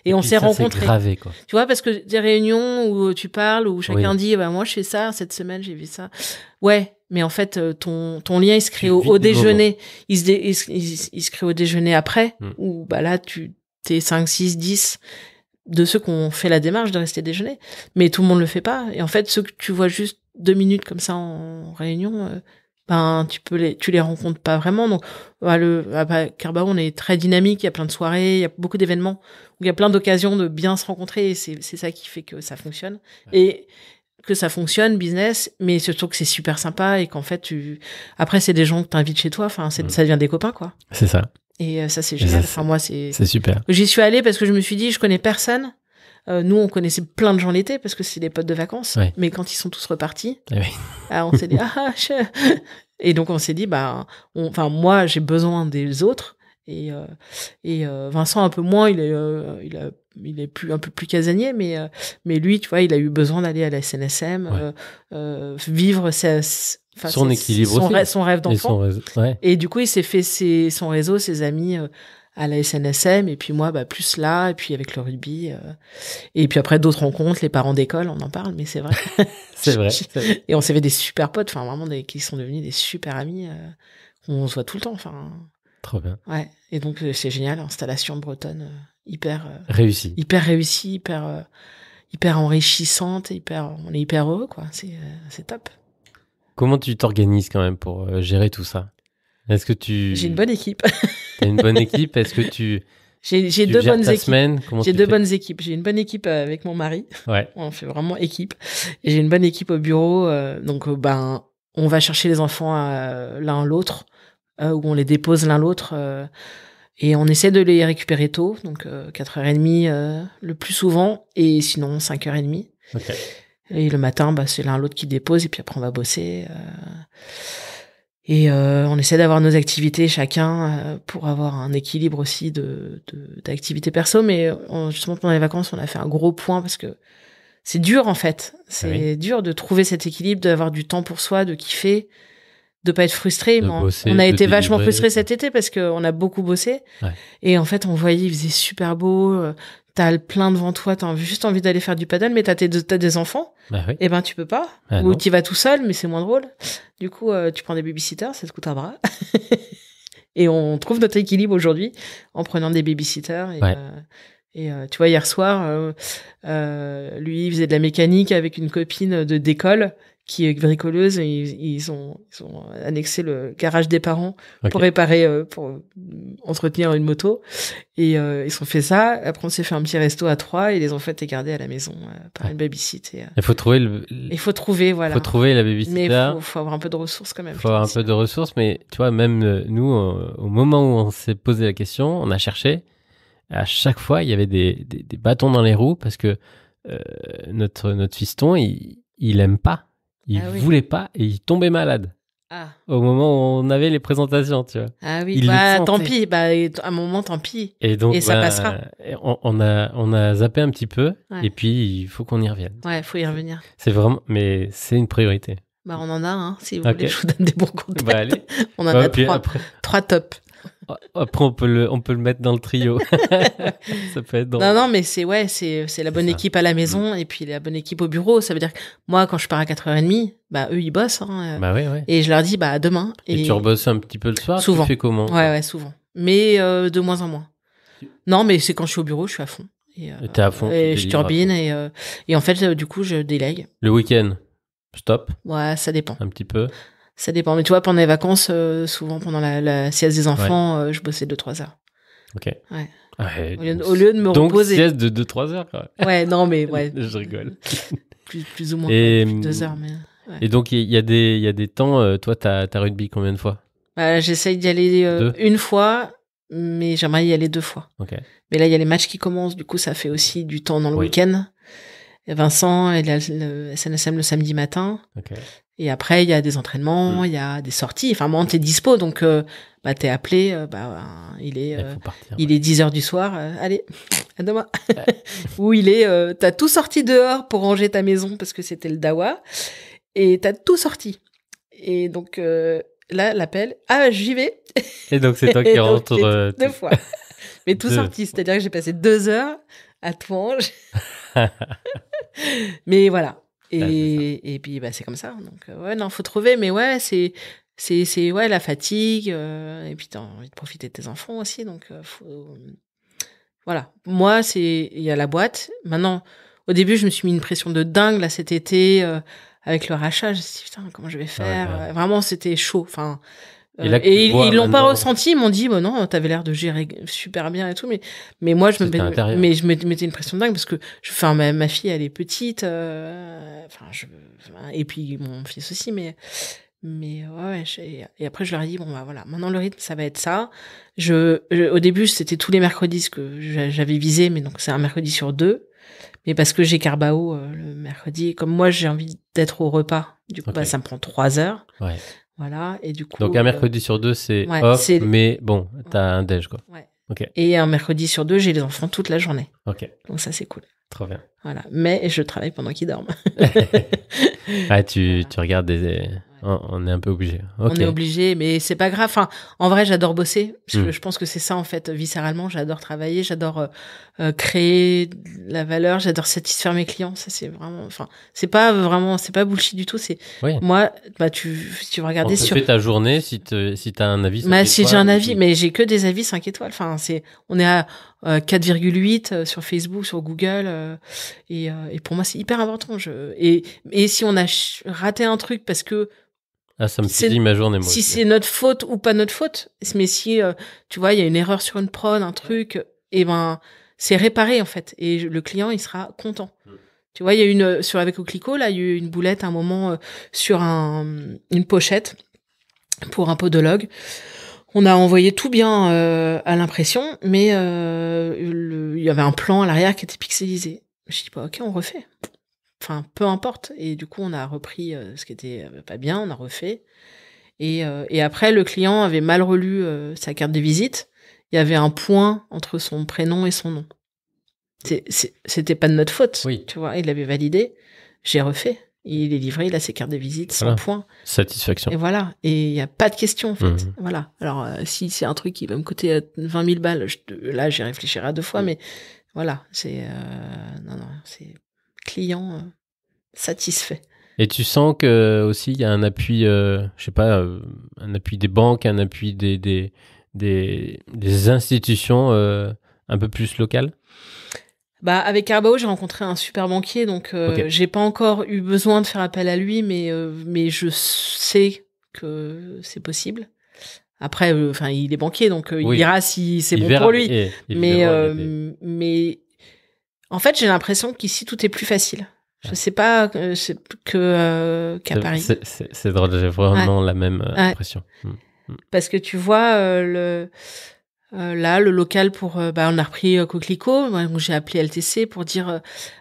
Et on s'est rencontrés. C'est gravé, quoi. Tu vois, parce que des réunions où tu parles, où chacun dit, moi je fais ça, cette semaine j'ai vu ça. Ouais, mais en fait, ton lien, il se crée au déjeuner. Il se crée au déjeuner après, où là, t'es 5, 6, 10 de ceux qui ont fait la démarche de rester déjeuner. Mais tout le monde le fait pas. Et en fait, ceux que tu vois juste 2 minutes comme ça en réunion, tu les rencontres pas vraiment. Donc, à Carbao, on est très dynamique. Il y a plein de soirées, il y a beaucoup d'événements. Il y a plein d'occasions de bien se rencontrer. Et c'est ça qui fait que ça fonctionne. Ouais. Et que ça fonctionne, business, mais surtout que c'est super sympa et qu'en fait, après, c'est des gens que t'invites chez toi. Ça devient des copains, quoi. C'est ça. Et ça, c'est génial. Moi, c'est super. J'y suis allée parce que je me suis dit, je connais personne. Nous, on connaissait plein de gens l'été parce que c'est des potes de vacances. Ouais. Mais quand ils sont tous repartis, on s'est dit, et donc on s'est dit, moi, j'ai besoin des autres. Et Vincent un peu moins, il est un peu plus casanier, mais lui, tu vois, il a eu besoin d'aller à la SNSM, vivre son équilibre aussi. Son rêve d'enfant. Et du coup, il s'est fait son réseau, ses amis à la SNSM, et puis moi, plus là, et puis avec le rugby, et puis après d'autres rencontres, les parents d'école, on en parle, mais c'est vrai. C'est vrai. Et on s'est fait des super potes, vraiment qui sont devenus des super amis, on se voit tout le temps, Trop bien. Ouais. Et donc, c'est génial. Installation bretonne, hyper réussie, hyper enrichissante, on est hyper heureux, quoi. C'est top. Comment tu t'organises quand même pour gérer tout ça? Est-ce que J'ai une bonne équipe. T'as une bonne équipe? Est-ce que j'ai deux bonnes équipes. J'ai deux bonnes équipes. J'ai une bonne équipe avec mon mari. Ouais. On fait vraiment équipe. Et j'ai une bonne équipe au bureau. Donc, on va chercher les enfants l'un l'autre. Où on les dépose l'un l'autre et on essaie de les récupérer tôt, donc 4h30 le plus souvent, et sinon 5h30. Okay. Et le matin, c'est l'un l'autre qui dépose, et puis après on va bosser. Et on essaie d'avoir nos activités chacun pour avoir un équilibre aussi d'activités perso, mais justement pendant les vacances, on a fait un gros point parce que c'est dur en fait. C'est dur de trouver cet équilibre, d'avoir du temps pour soi, de kiffer, de pas être frustré. On a été vachement frustrés cet été parce qu'on a beaucoup bossé. Ouais. Et en fait, on voyait, il faisait super beau, t'as plein devant toi, t'as juste envie d'aller faire du paddle, mais t'as des enfants. Oui. Et tu peux pas. Ou t'y vas tout seul, mais c'est moins drôle. Du coup, tu prends des babysitters, ça te coûte un bras. Et on trouve notre équilibre aujourd'hui en prenant des babysitters. Et tu vois, hier soir, lui, il faisait de la mécanique avec une copine d'école qui est bricoleuse. Et ils ont annexé le garage des parents pour Ok. réparer, pour entretenir une moto. Et ils ont fait ça. Après, on s'est fait un petit resto à 3 et les enfants étaient gardés à la maison par une babysit. Et, Il faut trouver il faut trouver, voilà. faut trouver la Mais babysitter. faut avoir un peu de ressources quand même. Faut avoir un peu de ressources, mais tu vois, même nous, au moment où on s'est posé la question, on a cherché. À chaque fois, il y avait des bâtons dans les roues parce que notre fiston, il aime pas, il Ah oui. voulait pas et il tombait malade Ah. au moment où on avait les présentations, tu vois. Ah oui, Il le bah sentait. tant pis, bah à un moment tant pis. Et donc, Et ça passera. on a zappé un petit peu Ouais. et puis il faut qu'on y revienne. Ouais, faut y revenir. C'est vraiment, mais c'est une priorité. Bah on en a, hein, si vous Ok. voulez, je vous donne des bons contacts. Bah allez. On en Ouais, a puis 3, après, 3 top. on peut le mettre dans le trio. Ça peut être drôle. Non, mais c'est la bonne ça. équipe à la maison et puis la bonne équipe au bureau. Ça veut dire que moi, quand je pars à 4h30, bah eux, ils bossent. Hein, Bah oui, ouais. et je leur dis, bah à demain. Et tu rebosses un petit peu le soir. Souvent. Tu fais comment? Ouais, souvent. Mais de moins en moins. Non, mais c'est quand je suis au bureau, je suis à fond. Et t'es à fond. Et tu je délivres à turbine fond. et en fait, du coup, je délègue. Le week-end, stop, Ouais, ça dépend. un petit peu. Ça dépend. Mais tu vois, pendant les vacances, souvent pendant la sieste des enfants, je bossais 2-3 heures. Ok. Ouais. Ouais, Au lieu de me donc, reposer. sieste de 2-3 heures, quoi. Ouais, non, mais ouais. Je rigole. Plus ou moins. Et, Plus de 2 heures, mais. Ouais. Et donc, il y a des temps, toi, t'as rugby combien de fois? Bah, j'essaye d'y aller 2. une fois, mais j'aimerais y aller 2 fois. Ok. Mais là, il y a les matchs qui commencent, du coup, ça fait aussi du temps dans le Oui. week-end. Et Vincent, il a le SNSM le samedi matin. Ok. Et après, il y a des entraînements, il y a des sorties. Enfin, moi, t'es dispo, donc bah, t'es appelé. Il est, Il faut partir. il est 10h du soir. Allez, à demain. Ou il est, t'as tout sorti dehors pour ranger ta maison parce que c'était le dawa. Et t'as tout sorti. Et donc, là, l'appel. Ah, j'y vais. Et donc, c'est toi Et qui donc, rentres. j'ai 2 fois. Mais tout 2 sorti. C'est-à-dire que j'ai passé 2 heures à tout ranger. Mais voilà. Et puis, bah, c'est comme ça. Donc, ouais, non, faut trouver. Mais ouais, c'est ouais, la fatigue. Et puis, t'as envie de profiter de tes enfants aussi. Donc, voilà. Moi, il y a la boîte. Maintenant, au début, je me suis mis une pression de dingue, là, cet été, avec le rachat. Je me suis dit, putain, comment je vais faire? Ouais. Vraiment, c'était chaud. Enfin, Et là, et ils l'ont pas maintenant- ressenti, ils m'ont dit, bah non, t'avais l'air de gérer super bien et tout, mais moi, je C'était intérieur. me mettais une pression de dingue parce que, enfin, ma fille, elle est petite, et puis mon fils aussi, mais ouais, et après, je leur ai dit, bon, bah voilà, maintenant le rythme, ça va être ça. Au début, c'était tous les mercredis ce que j'avais visé, mais donc c'est un mercredi sur 2. Mais parce que j'ai Carbao le mercredi, comme moi, j'ai envie d'être au repas, du coup, Ok. bah, ça me prend 3 heures. Ouais. Voilà, et du coup. Donc, un mercredi sur 2, c'est ouais, off, c'est- mais bon, t'as un déj, quoi. Ouais. Ok. Et un mercredi sur 2, j'ai les enfants toute la journée. Ok. Donc ça, c'est cool. Trop bien. Voilà. Mais je travaille pendant qu'ils dorment. Ah, tu Voilà. regardes des. On est un peu obligé. Ok. On est obligé, mais c'est pas grave. Enfin, en vrai, j'adore bosser. Parce que Mm. je pense que c'est ça, en fait, viscéralement. J'adore travailler, j'adore créer de la valeur, j'adore satisfaire mes clients. Ça, c'est vraiment. Enfin, c'est pas bullshit du tout. C'est Oui. moi, bah, tu vas On regarder te sur. fait ta journée si t'as un avis. Bah, 5 si j'ai étoiles, un avis, oui. mais j'ai que des avis 5 étoiles. Enfin, on est à 4,8 sur Facebook, sur Google, et pour moi c'est hyper important. Et si on a raté un truc parce que Ah, ça me c'est- dit ma journée, moi. si aussi. c'est notre faute ou pas notre faute, mais si tu vois il y a une erreur sur une prod, un truc, et ben c'est réparé en fait, et le client il sera content. Tu vois, il y a avec Oclico, là, il y a eu une boulette à un moment sur une pochette pour un podologue. On a envoyé tout bien à l'impression, mais il y avait un plan à l'arrière qui était pixelisé. Je dis pas, ok, on refait. Enfin, peu importe. Et du coup, on a repris ce qui était pas bien, on a refait. Et après, le client avait mal relu sa carte de visite. Il y avait un point entre son prénom et son nom. C'était pas de notre faute, Oui. tu vois. Il l'avait validé. J'ai refait. Il est livré, il a ses cartes de visite, sans Voilà. point. Satisfaction. Et voilà. Et il n'y a pas de question, en fait. Mhm. Voilà. Alors, si c'est un truc qui va me coûter 20 000 balles, là, j'y réfléchirai à 2 fois, mais voilà. C'est, non, c'est client satisfait. Et tu sens que aussi il y a un appui, je sais pas, un appui des banques, un appui des institutions un peu plus locales. Bah, avec Carbao, j'ai rencontré un super banquier, donc j'ai pas encore eu besoin de faire appel à lui, mais je sais que c'est possible. Après, il est banquier, donc il dira si c'est bon verra, pour lui. Mais en fait, j'ai l'impression qu'ici tout est plus facile. Je sais pas qu'à Paris. C'est drôle, j'ai vraiment la même impression. Parce que tu vois, là, le local pour, on a repris Coquelicot, donc j'ai appelé LTC pour dire,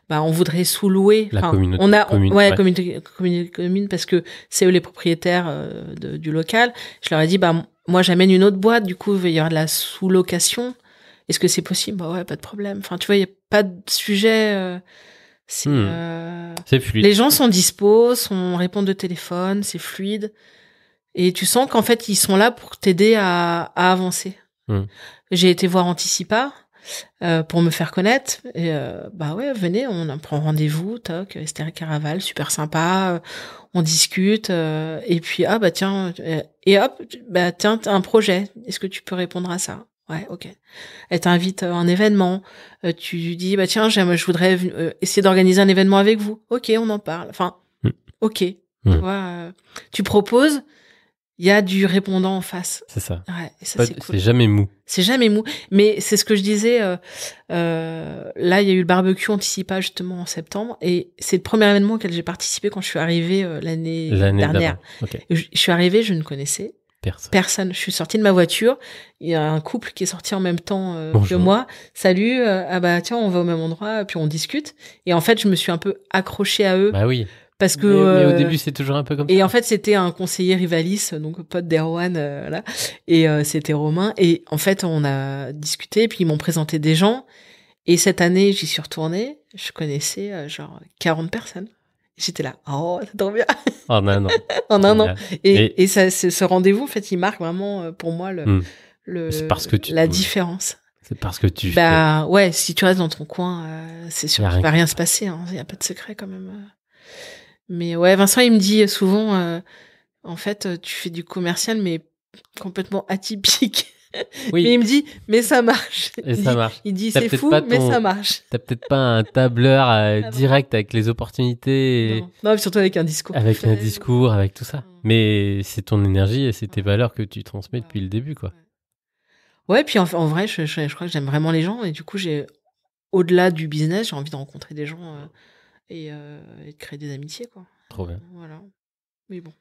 on voudrait sous-louer. La communauté. Commune, parce que c'est eux les propriétaires du local. Je leur ai dit, moi j'amène une autre boîte, du coup il va y avoir de la sous-location. Est-ce que c'est possible? Bah ouais, pas de problème. Enfin, tu vois, il y a pas de sujet. C'est fluide. Les gens sont dispo, répondent de téléphone, c'est fluide. Et tu sens qu'en fait, ils sont là pour t'aider à avancer. J'ai été voir Anticipa pour me faire connaître. Et venez, on prend rendez-vous, toc, Esther Caraval, super sympa, on discute. Et puis, tiens, tiens, t'as un projet, est-ce que tu peux répondre à ça? Ouais, ok. Elle t'invite à un événement. Tu lui dis, tiens, je voudrais essayer d'organiser un événement avec vous. Ok, on en parle. Enfin, ok. Tu vois, tu proposes, il y a du répondant en face. C'est ça. Ouais, et ça, c'est cool. C'est jamais mou. C'est jamais mou. Mais c'est ce que je disais. Là, il y a eu le barbecue Anticipa justement en septembre, et c'est le premier événement auquel j'ai participé quand je suis arrivée l'année dernière. Okay. Je suis arrivée, je ne connaissais personne. Je suis sortie de ma voiture. Il y a un couple qui est sorti en même temps que moi. Salut, tiens, on va au même endroit, puis on discute. Et en fait, je me suis un peu accrochée à eux. Bah oui. Parce que mais au début, c'est toujours un peu comme ça. Et en fait, c'était un conseiller Rivalis, donc pote d'Erwan, là. Et c'était Romain. Et en fait, on a discuté, puis ils m'ont présenté des gens. Et cette année, j'y suis retournée. Je connaissais 40 personnes. J'étais là, oh, c'est trop bien. En un an. En un an. Et ça, ce rendez-vous, en fait, il marque vraiment pour moi c'est parce que la différence. C'est parce que tu ouais, si tu restes dans ton coin, c'est sûr qu'il va rien se passer. Il n'y a pas de secret quand même. Mais ouais, Vincent, il me dit souvent, en fait, tu fais du commercial, mais complètement atypique. Oui. Mais il me dit, mais ça marche. Il dit, c'est fou, mais ça marche. T'as peut-être pas un tableur direct avec les opportunités. Non, mais surtout avec un discours. Avec un discours, avec tout ça. Mais c'est ton énergie et c'est tes valeurs que tu transmets depuis le début, quoi. Ouais, puis en vrai, je crois que j'aime vraiment les gens. Et du coup, au-delà du business, j'ai envie de rencontrer des gens et de créer des amitiés, quoi. Trop bien. Voilà. Mais bon.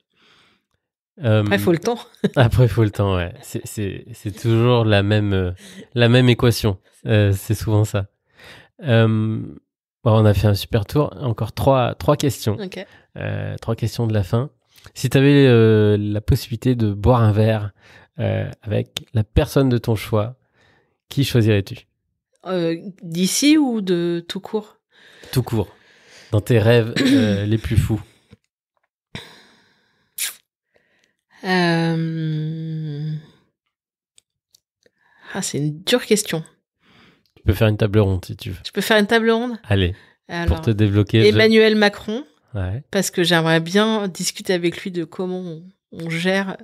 Après, il faut le temps. Après, il faut le temps, ouais. C'est toujours la même équation. C'est souvent ça. On a fait un super tour. Encore trois questions. Okay. 3 questions de la fin. Si tu avais la possibilité de boire un verre avec la personne de ton choix, qui choisirais-tu? D'ici ou de tout court? Tout court. Dans tes rêves les plus fous. C'est une dure question. Tu peux faire une table ronde si tu veux. Je peux faire une table ronde? Allez, pour te débloquer. Emmanuel Macron, ouais. Parce que j'aimerais bien discuter avec lui de comment on gère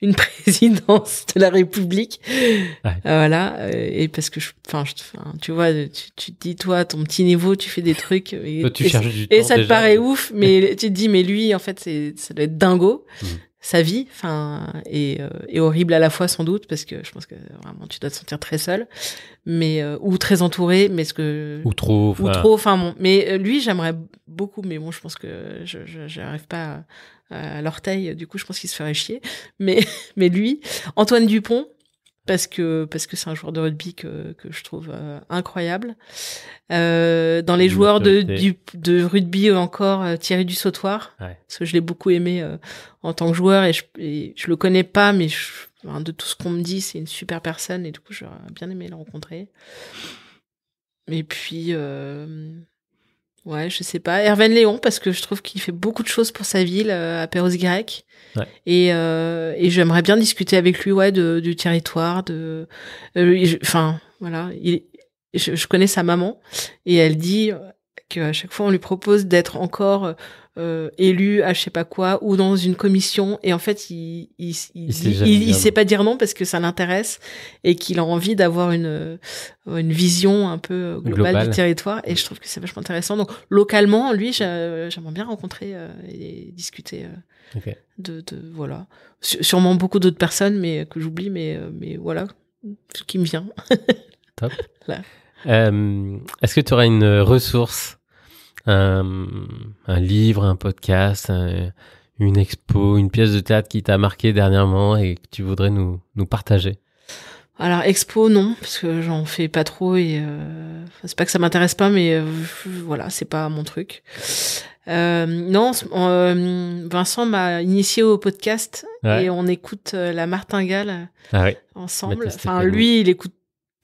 une présidence de la République. Ouais. Voilà. Et parce que, tu vois, tu te dis, toi, à ton petit niveau, tu fais des trucs. Toi, tu cherches du temps, et ça te paraît ouf, mais tu te dis, mais lui, en fait, ça doit être dingo. Sa vie, et horrible à la fois sans doute, parce que je pense que vraiment tu dois te sentir très seul, mais ou très entouré, mais ou trop, mais lui j'aimerais beaucoup, mais bon je pense que je n'arrive pas à l'orteil, du coup je pense qu'il se ferait chier, mais lui, Antoine Dupont, parce que c'est un joueur de rugby que je trouve incroyable. Dans les joueurs de rugby encore, Thierry Dussautoir, parce que je l'ai beaucoup aimé en tant que joueur, et je le connais pas, mais de tout ce qu'on me dit, c'est une super personne, et du coup j'aurais bien aimé le rencontrer. Et puis ouais, je sais pas, Hervé Léon, parce que je trouve qu'il fait beaucoup de choses pour sa ville à Perros-Guirec. Ouais. Et j'aimerais bien discuter avec lui, du territoire, voilà. Je connais sa maman, et elle dit qu'à chaque fois on lui propose d'être encore élu à je sais pas quoi ou dans une commission et en fait il sait pas dire non parce que ça l'intéresse et qu'il a envie d'avoir une vision un peu globale du territoire et je trouve que c'est vachement intéressant. Donc localement, lui, j'aimerais bien rencontrer et discuter de voilà. Sûrement beaucoup d'autres personnes mais que j'oublie mais voilà ce qui me vient. Top. Est-ce que tu aurais une ressource, un livre, un podcast, une expo, une pièce de théâtre qui t'a marqué dernièrement et que tu voudrais nous partager? Alors expo non parce que j'en fais pas trop et c'est pas que ça m'intéresse pas mais voilà c'est pas mon truc. Non, Vincent m'a initié au podcast et on écoute la Martingale ensemble. Enfin lui il écoute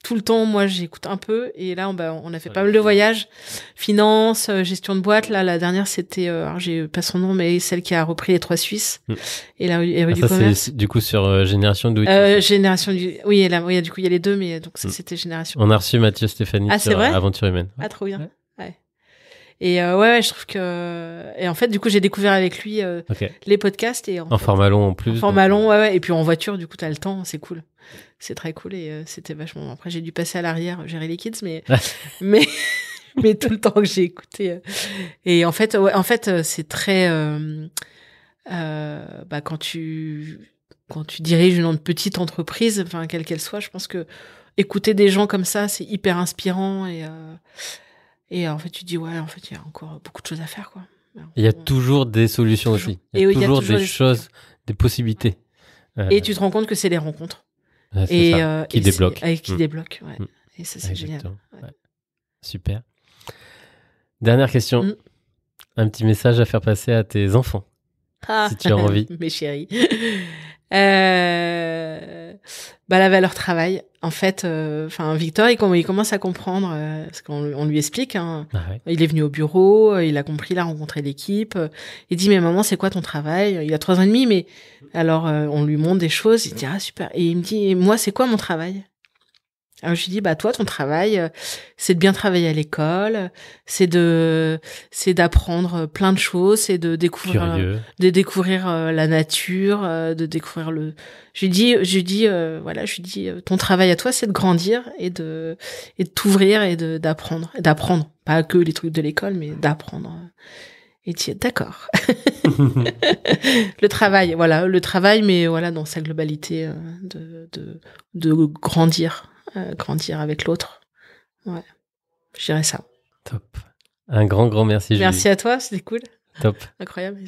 tout le temps, moi j'écoute un peu et là on a fait pas mal de voyages, finance, gestion de boîte. Là la dernière c'était, alors j'ai pas son nom mais celle qui a repris les 3 Suisses et là il y avait du commerce. C'est du coup sur Génération Do It. Génération oui, là, du coup il y a les deux mais donc ça c'était Génération. On a reçu Mathieu Stéphanie sur Aventure Humaine. Ah trop bien. Ouais. Et ouais, je trouve que et en fait du coup j'ai découvert avec lui les podcasts et en format long en plus. En format long, ouais et puis en voiture du coup t'as le temps, c'est cool. C'est très cool et c'était vachement. Après j'ai dû passer à l'arrière, gérer les kids mais tout le temps que j'ai écouté et en fait c'est très quand tu diriges une petite entreprise, enfin quelle qu'elle soit, je pense que écouter des gens comme ça c'est hyper inspirant et en fait, tu dis, ouais, en fait, il y a encore beaucoup de choses à faire, quoi. Il y a toujours des solutions aussi. Il y a toujours des choses, des possibilités. Et tu te rends compte que c'est les rencontres. Qui débloquent. Qui débloquent, ouais. Et ça, c'est génial. Ouais. Super. Dernière question. Un petit message à faire passer à tes enfants, si tu as envie. Mes chéris. La valeur travail. En fait, Victor, il commence à comprendre, parce qu'on lui explique. Il est venu au bureau, il a compris, il a rencontré l'équipe. Il dit, mais maman, c'est quoi ton travail? Il a 3 ans et demi, mais alors on lui montre des choses. Il dit, ah super. Et il me dit, et moi, c'est quoi mon travail? Alors je lui dis, toi, ton travail, c'est de bien travailler à l'école, c'est d'apprendre plein de choses, c'est de découvrir la nature, de découvrir je lui dis, ton travail à toi, c'est de grandir et de t'ouvrir et d'apprendre, pas que les trucs de l'école, mais d'apprendre. Et tu es d'accord. Le travail, mais voilà, dans sa globalité, de grandir avec l'autre. Ouais. Je dirais ça. Top. Un grand merci, Julie. Merci à toi, c'était cool. Top. Incroyable.